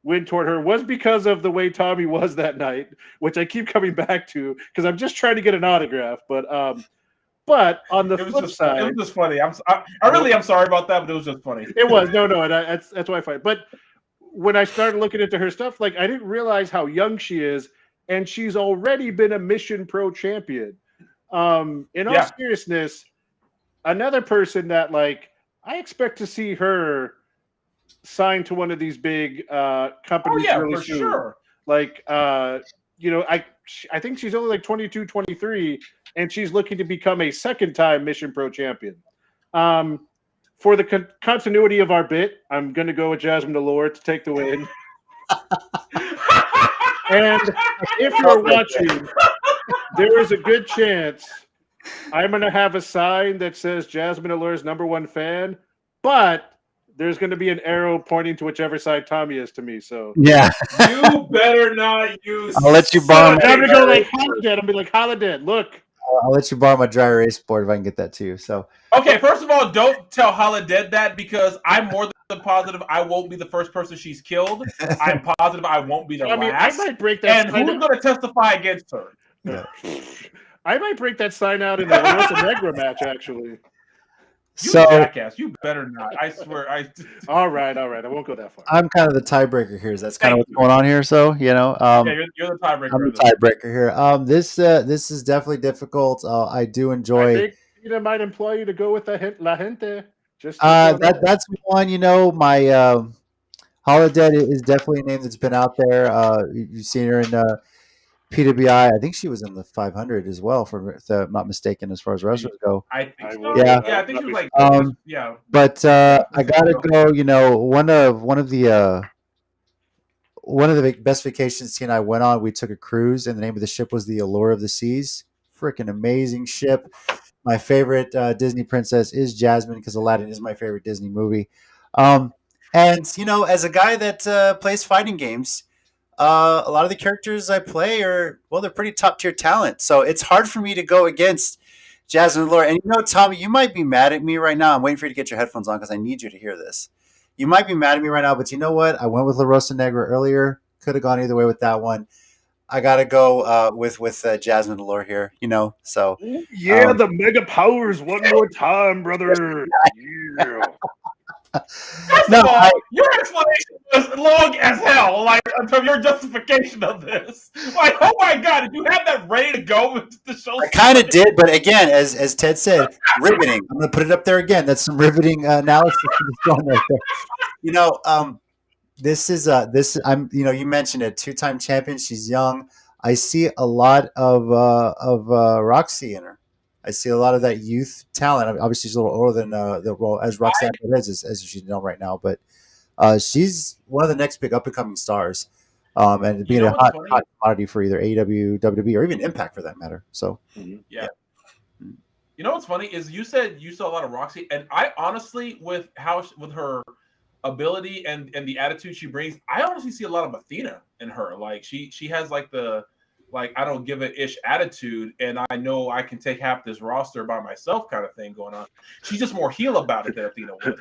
went toward her was because of the way Tommy was that night, which I keep coming back to because I'm just trying to get an autograph. But on the flip side, it was just funny. I'm sorry about that, but it was just funny. It was and that's why I find. But when I started looking into her stuff, I didn't realize how young she is. And she's already been a Mission Pro champion. In all seriousness, another person that I expect to see her signed to one of these big companies really soon. Sure. I think she's only 22, 23, and she's looking to become a second-time Mission Pro champion. For the continuity of our bit, I'm going to go with Jasmine Allure to take the win. And if you're watching, there is a good chance I'm going to have a sign that says Jasmine Allure's #1 fan, but there's going to be an arrow pointing to whichever side Tommy is to me. So yeah, you better not use. I'll let you borrow. I'm going to go Holiday. I'll be like Holiday. Look, I'll let you borrow my dry erase board if I can get that too. So okay, first of all, don't tell Holiday that because I'm more than positive I won't be the first person she's killed. I'm positive I won't be the last. I might break that. And who's going to testify against her? Yeah. I might break that sign out in the Rosa Negra match, actually. You jackass! You better not. I swear. All right. I won't go that far. I'm kind of the tiebreaker here. That's kind of what's going on here. So you're the tiebreaker. I'm the tiebreaker here. This is definitely difficult. I do enjoy. I think I might employ you to go with the La Gente. Just that's one. My Holiday is definitely a name that's been out there. You've seen her in PWI. I think she was in the 500 as well, if I'm not mistaken, as far as wrestlers go. I think so. Yeah, I think she was But I gotta go. One of the best vacations he and I went on, we took a cruise, and the name of the ship was the Allure of the Seas. Freaking amazing ship. My favorite Disney princess is Jasmine because Aladdin is my favorite Disney movie. And as a guy that plays fighting games, a lot of the characters I play they're pretty top tier talent. So it's hard for me to go against Jasmine Laura. And Tommy, you might be mad at me right now. I'm waiting for you to get your headphones on because I need you to hear this. You might be mad at me right now, but you know what? I went with La Rosa Negra earlier. Could have gone either way with that one. I gotta go with Jasmine Allure here. So yeah, the mega powers one more time, brother. Yeah. Your explanation was long as hell. Like, from your justification of this, like, oh my god, did you have that ready to go with the show? I kind of did, but again, as Ted said, riveting. I'm gonna put it up there again. That's some riveting analysis going right there. This is you mentioned it, 2-time champion. She's young. I see a lot of Roxy in her. I see a lot of that youth talent. Obviously, she's a little older than as Roxanne Perez as she's known right now, but she's one of the next big up and coming stars, and being a hot commodity for either AEW, WWE, or even Impact for that matter. So yeah. You know what's funny is you said you saw a lot of Roxy, and I honestly, with her ability and the attitude she brings, I honestly see a lot of Athena in her. Like she has like the I don't give a ish attitude, and I know I can take half this roster by myself kind of thing going on. She's just more heel about it than Athena would.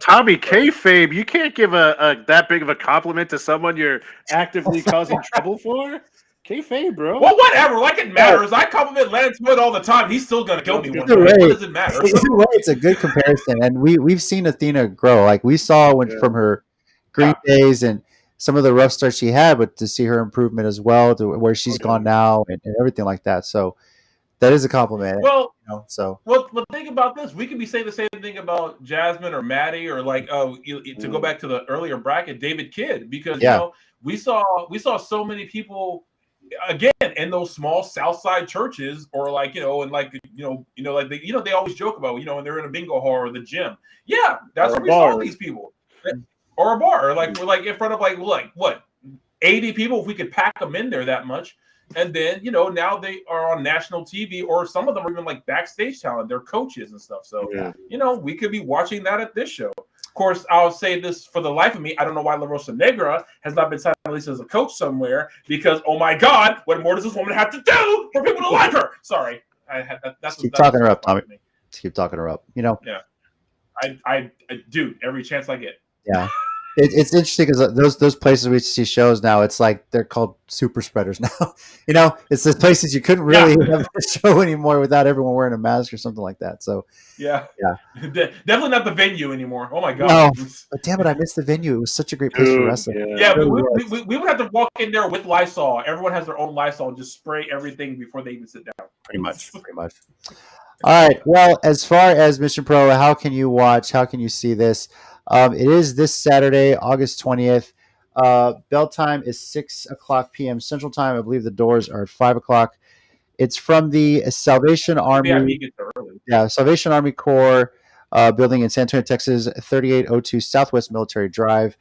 Tommy, kayfabe, you can't give a that big of a compliment to someone you're actively causing trouble for. Kayfabe, bro. Well, whatever. Like it matters. I compliment Lance Wood all the time. He's still gonna kill me one day. What does it matter? Either way, it's a good comparison, and we've seen Athena grow. Like we saw from her Green days and some of the rough starts she had, but to see her improvement as well to where she's gone now and everything like that. So that is a compliment. Well, so think about this. We could be saying the same thing about Jasmine or Maddie or to go back to the earlier bracket, David Kidd, because we saw so many people again in those small South Side churches or they always joke about when they're in a bingo hall or the gym. Yeah, that's where we saw these people. Or a bar, or we're in front of what 80 people if we could pack them in there that much, and then now they are on national TV, or some of them are even backstage talent, they're coaches and stuff. So we could be watching that at this show. Of course, I'll say this for the life of me, I don't know why La Rosa Negra has not been signed at least as a coach somewhere, because oh my God, what more does this woman have to do for people to like her? Sorry, keep talking her up, Tommy. Keep talking her up. Yeah, I do every chance I get. Yeah, it's interesting because those places we see shows now, it's like they're called super spreaders now. It's the places you couldn't really have a show anymore without everyone wearing a mask or something like that. So definitely not the venue anymore. Oh my God! No, but damn it, I missed the venue. It was such a great place for wrestling. Yeah, but we would have to walk in there with Lysol. Everyone has their own Lysol, and just spray everything before they even sit down. Pretty much. All right. Well, as far as Mission Pro, how can you watch? How can you see this? It is this Saturday, August 20th. Bell time is 6:00 p.m. Central Time. I believe the doors are at 5:00. It's from the Salvation Army. Salvation Army Corps building in San Antonio, Texas, 3802 Southwest Military Drive.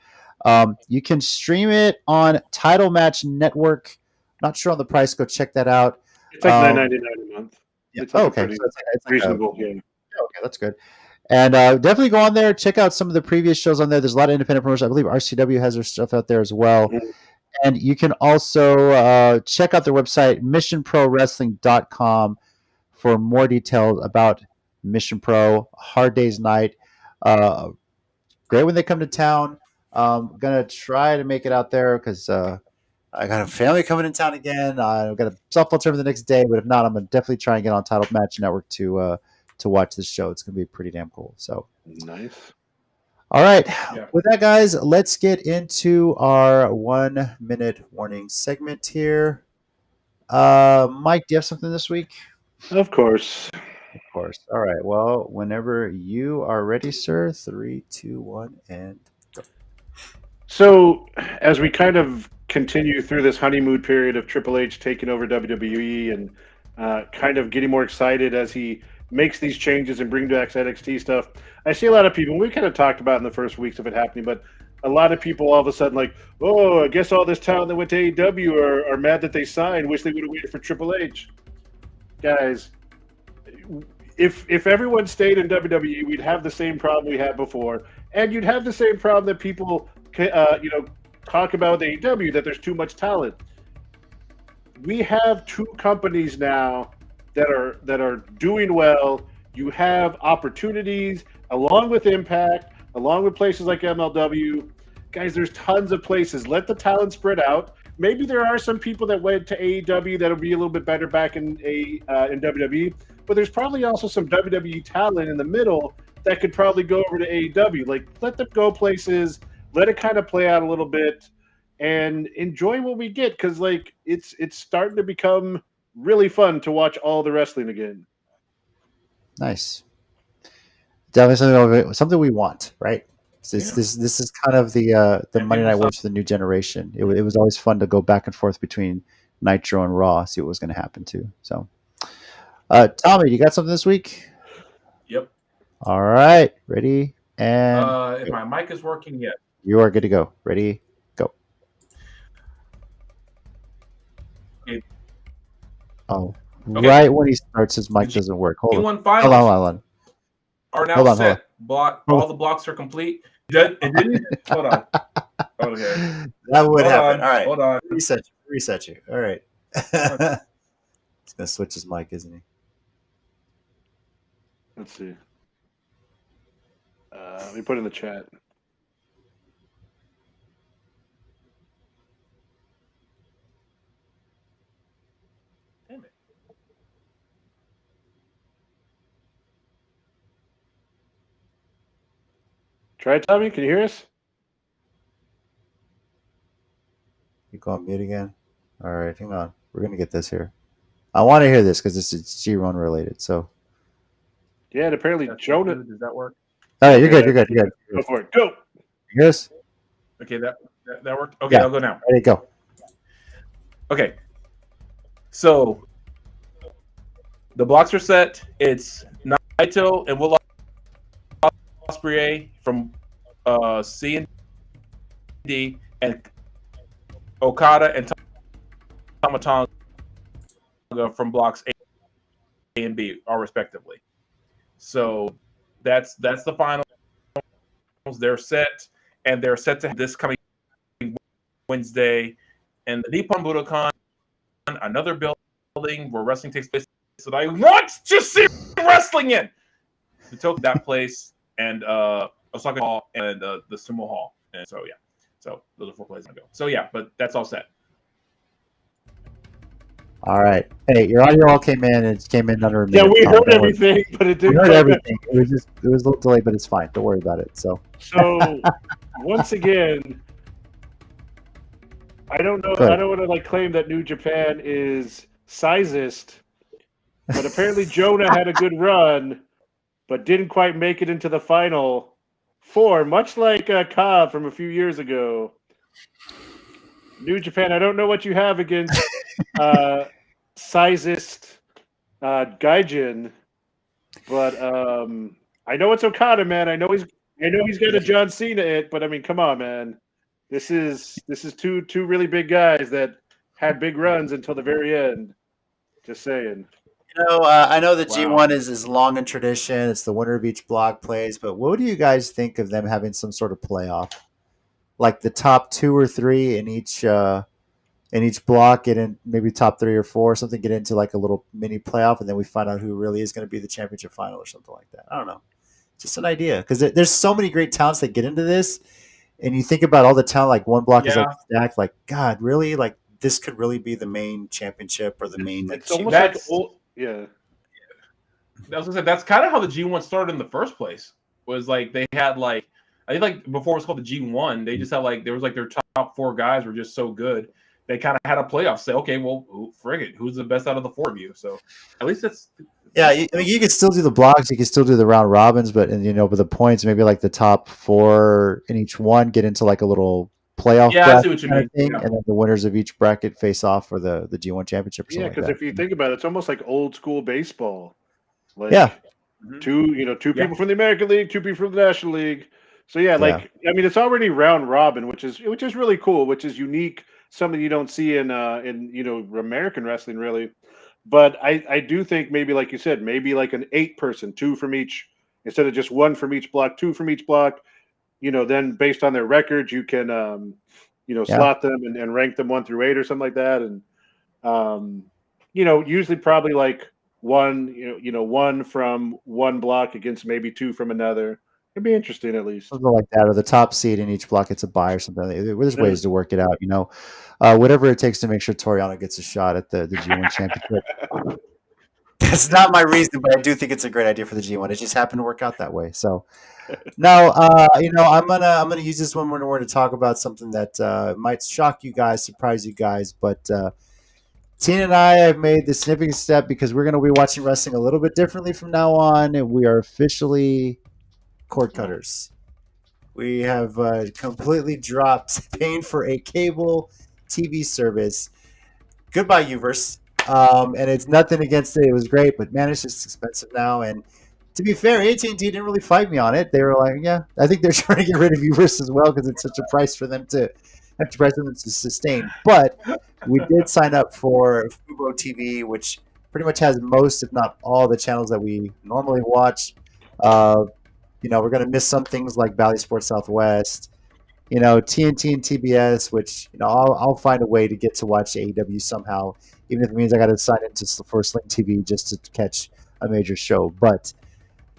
You can stream it on Title Match Network. Not sure on the price. Go check that out. It's like $9.99 a month. Yeah. Okay. So it's reasonable. Okay, that's good. And definitely go on there, check out some of the previous shows on there. There's a lot of independent promotion. I believe RCW has their stuff out there as well. Mm-hmm. And you can also check out their website, missionprowrestling.com, for more details about Mission Pro, Hard Days Night. Great when they come to town. I'm going to try to make it out there because I got a family coming in town again. I've got a softball tournament the next day, but if not, I'm going to definitely try and get on Title Match Network to watch this show. It's going to be pretty damn cool. So nice. All right. Yeah. With that, guys, let's get into our 1 minute warning segment here. Mike, do you have something this week? Of course. All right. Well, whenever you are ready, sir. 3, 2, 1, and go. So as we kind of continue through this honeymoon period of Triple H taking over WWE and kind of getting more excited as he makes these changes and bring back NXT stuff, I see a lot of people, we kind of talked about in the first weeks of it happening, but a lot of people all of a sudden like, oh, I guess all this talent that went to AEW are mad that they signed, wish they would have waited for Triple H. Guys, if everyone stayed in WWE, we'd have the same problem we had before, and you'd have the same problem that people, talk about with AEW, that there's too much talent. We have two companies now that are doing well. You have opportunities along with Impact, along with places like MLW. Guys, there's tons of places. Let the talent spread out. Maybe there are some people that went to AEW that'll be a little bit better back in WWE, but there's probably also some WWE talent in the middle that could probably go over to AEW. Like, let them go places, let it kind of play out a little bit, and enjoy what we get, because like it's starting to become really fun to watch all the wrestling again. Nice. Definitely something we want, right? This is kind of the Monday Night Wars for the new generation. It was always fun to go back and forth between Nitro and Raw, see what was going to happen too. So, Tommy, you got something this week? Yep. All right, ready and if my mic is working, yes. You are good to go. Ready, go. Okay. Oh, okay. Right when he starts, his mic doesn't work. Hold on. Hold on. Are now set. All the blocks are complete. Hold on. Okay. That would happen. All right. Hold on. Reset you. All right. He's gonna switch his mic, isn't he? Let's see. Let me put it in the chat. Damn it. Try it, Tommy. Can you hear us? You go on mute again. All right, hang on. We're gonna get this here. I want to hear this because this is G1 related. So. Yeah, and apparently Jonah. Does that work? All right, you're good. You're good. Go for it. Go. Yes. Okay, that worked. Okay, yeah. I'll go now. Ready, go. Okay. So the blocks are set. It's Naito and Will Ospreay from C&D, and Okada and Tama Tonga from blocks A and B, all respectively. So that's the finals. They're set, and they're set to have this coming Wednesday, and the Nippon Budokan, another building where wrestling takes place that I want to see wrestling in. The Tokyo, that place, and Osaka Hall, and the Sumo Hall. And so yeah, so those are 4 places I go. So yeah, but that's all set. All right. Hey, your audio all came in, and it came in under a minute. Yeah, we heard everything, but it didn't. We heard everything. It was a little delayed, but it's fine. Don't worry about it. So once again, I don't know. I don't want to claim that New Japan is sizist, but apparently Jonah had a good run, but didn't quite make it into the final 4, much like Cobb from a few years ago. New Japan, I don't know what you have against sizist Gaijin, but I know it's Okada, man. I know he's got a John Cena but I mean, come on, man. This is two really big guys that had big runs until the very end. Just saying. I know the G1 is long in tradition. It's the winner of each block plays, but what do you guys think of them having some sort of playoff? Like the top 2 or 3 in each block, get in maybe top 3 or 4, something, get into like a little mini playoff, and then we find out who really is going to be the championship final or something like that. I don't know. Just an idea, because there's so many great talents that get into this, and you think about all the talent, like one block is like stacked, like, God, really? Like, this could really be the main championship or the main. It's almost like old, yeah. I was gonna say that's kind of how the G1 started in the first place. Was like they had like, I think like before it was called the G1, they just had like, there was like their top 4 guys were just so good. They kind of had a playoff. Say, okay, well, frig it, who's the best out of the 4 of you? So at least it's. Yeah, I mean, you can still do the blocks, you can still do the round robins, but with the points, maybe like the top 4 in each one get into like a little playoff. Yeah, I see what you mean. Thing, and then the winners of each bracket face off for the G1 championship. Or because if you think about it, it's almost like old school baseball. Like, 2 people from the American League, 2 people from the National League. So I mean, it's already round robin, which is really cool, which is unique, something you don't see in American wrestling really. But I do think maybe, like you said, maybe like an 8-person, 2 from each, instead of just 1 from each block, 2 from each block. Then based on their records, you can, Yeah. slot them and rank them 1 through 8 or something like that. And, usually probably like one from one block against maybe 2 from another. It'd be interesting at least. Something like that, or the top seed in each block gets a bye or something. There's ways to work it out, whatever it takes to make sure Toriano gets a shot at the G1 championship. That's not my reason, but I do think it's a great idea for the G1. It just happened to work out that way. So Now, I'm gonna use this one when we're to talk about something that might shock you guys, surprise you guys, but Tina and I have made the significant step because we're gonna be watching wrestling a little bit differently from now on, and we are officially cord cutters. We have completely dropped paying for a cable TV service. Goodbye, Uverse. And it's nothing against it. It was great, but man, it's just expensive now. And to be fair, AT&T didn't really fight me on it. They were like, yeah, I think they're trying to get rid of Uverse as well because it's such a price for them to sustain. But we did sign up for Fubo TV, which pretty much has most, if not all, the channels that we normally watch. We're going to miss some things like Bally Sports Southwest, TNT and TBS, which, I'll find a way to get to watch AEW somehow, even if it means I got to sign into for Sling TV just to catch a major show. But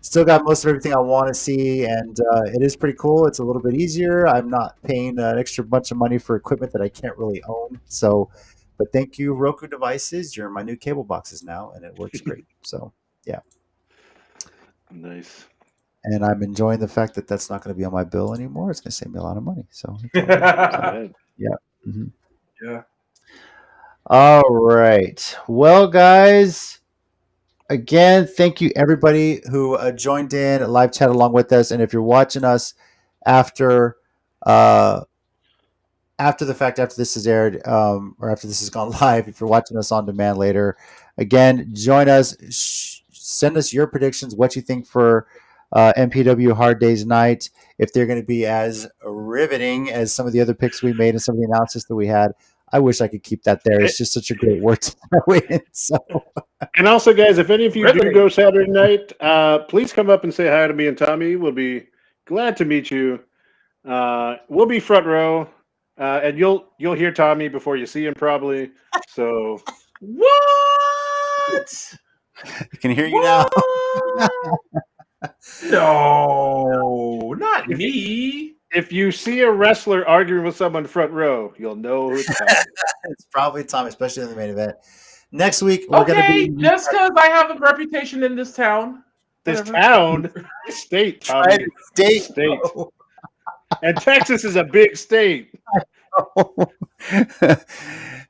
still got most of everything I want to see, and it is pretty cool. It's a little bit easier. I'm not paying an extra bunch of money for equipment that I can't really own. So, but thank you, Roku devices. You're in my new cable boxes now, and it works great. So, yeah. Nice. And I'm enjoying the fact that that's not going to be on my bill anymore. It's going to save me a lot of money. So, yeah. Mm-hmm. Yeah. All right. Well, guys, again, thank you everybody who joined in live chat along with us. And if you're watching us after the fact, after this is aired, or after this has gone live, if you're watching us on demand later, again, join us. Send us your predictions, what you think for MPW Hard Days Night, if they're going to be as riveting as some of the other picks we made and some of the analysis that we had. I wish I could keep that there. It's just such a great word to throw in. So. And also, guys, if any of you do go Saturday night, please come up and say hi to me and Tommy. We'll be glad to meet you. We'll be front row, and you'll hear Tommy before you see him probably. So what? I can hear you now. No, not me. If you see a wrestler arguing with someone front row, you'll know who it's Tommy. It's probably Tommy, especially in the main event. Next week, we're going to be... just because I have a reputation in this town. This town? State, Tommy. State. And Texas is a big state.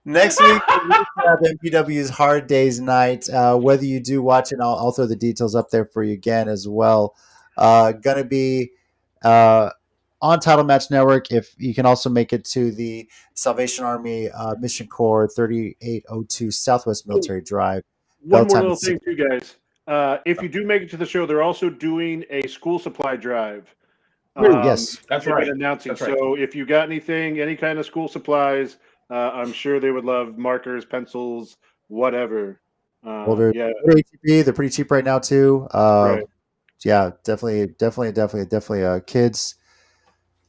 Next week, we have MPW's Hard Days Night. Whether you do watch it, I'll throw the details up there for you again as well. Going to be on Title Match Network. If you can also make it to the Salvation Army Mission Corps 3802 Southwest Military Drive. One more little thing, too, guys. If you do make it to the show, they're also doing a school supply drive. Yes, that's right. Announcing. That's right. So if you got anything, any kind of school supplies, I'm sure they would love markers, pencils, whatever. They're pretty cheap right now too. Right. Yeah, definitely. Kids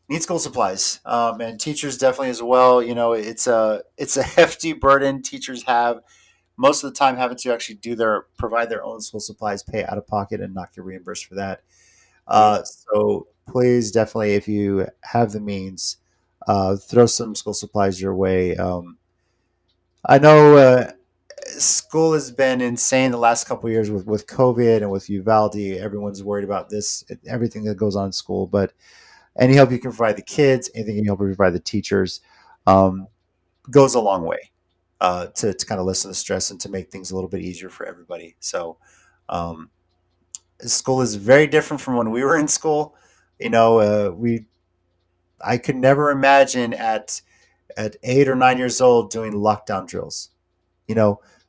need school supplies, and teachers definitely as well. It's a hefty burden teachers have most of the time, having to actually provide their own school supplies, pay out of pocket, and not get reimbursed for that. So please, definitely, if you have the means, throw some school supplies your way. I know school has been insane the last couple of years with COVID and with Uvalde. Everyone's worried about everything that goes on in school. But any help you can provide the kids, anything you can help provide the teachers, goes a long way to kind of lessen the stress and to make things a little bit easier for everybody. So school is very different from when we were in school. I could never imagine at 8 or 9 years old doing lockdown drills.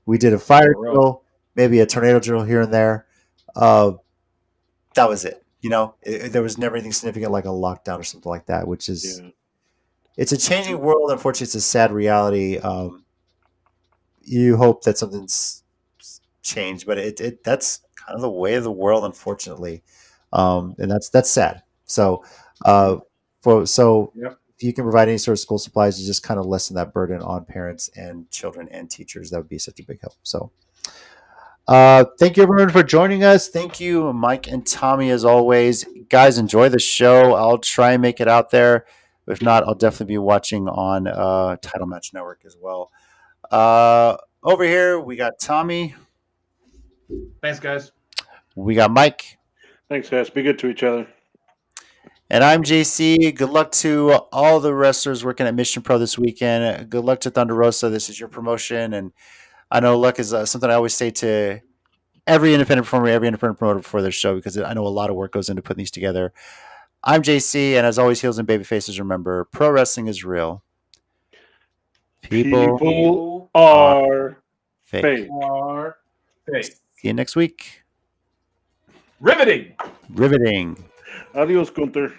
We did a fire drill, maybe a tornado drill here and there. That was it. There was never anything significant like a lockdown or something like that, which is, it's a changing world. Unfortunately, it's a sad reality. You hope that something's change, but that's kind of the way of the world, unfortunately, and that's sad. So, Yep. if you can provide any sort of school supplies to just kind of lessen that burden on parents and children and teachers, that would be such a big help. So, thank you everyone for joining us. Thank you, Mike and Tommy, as always. Guys, enjoy the show. I'll try and make it out there. If not, I'll definitely be watching on Title Match Network as well. Over here, we got Tommy. Thanks, guys. We got Mike. Thanks, guys. Be good to each other. And I'm JC. Good luck to all the wrestlers working at Mission Pro this weekend. Good luck to Thunder Rosa. This is your promotion. And I know luck is something I always say to every independent performer, every independent promoter before their show, because I know a lot of work goes into putting these together. I'm JC. And as always, heels and baby faces, remember, pro wrestling is real. People are fake. fake. Are fake. See you next week. Riveting. Riveting. Adios, Gunther.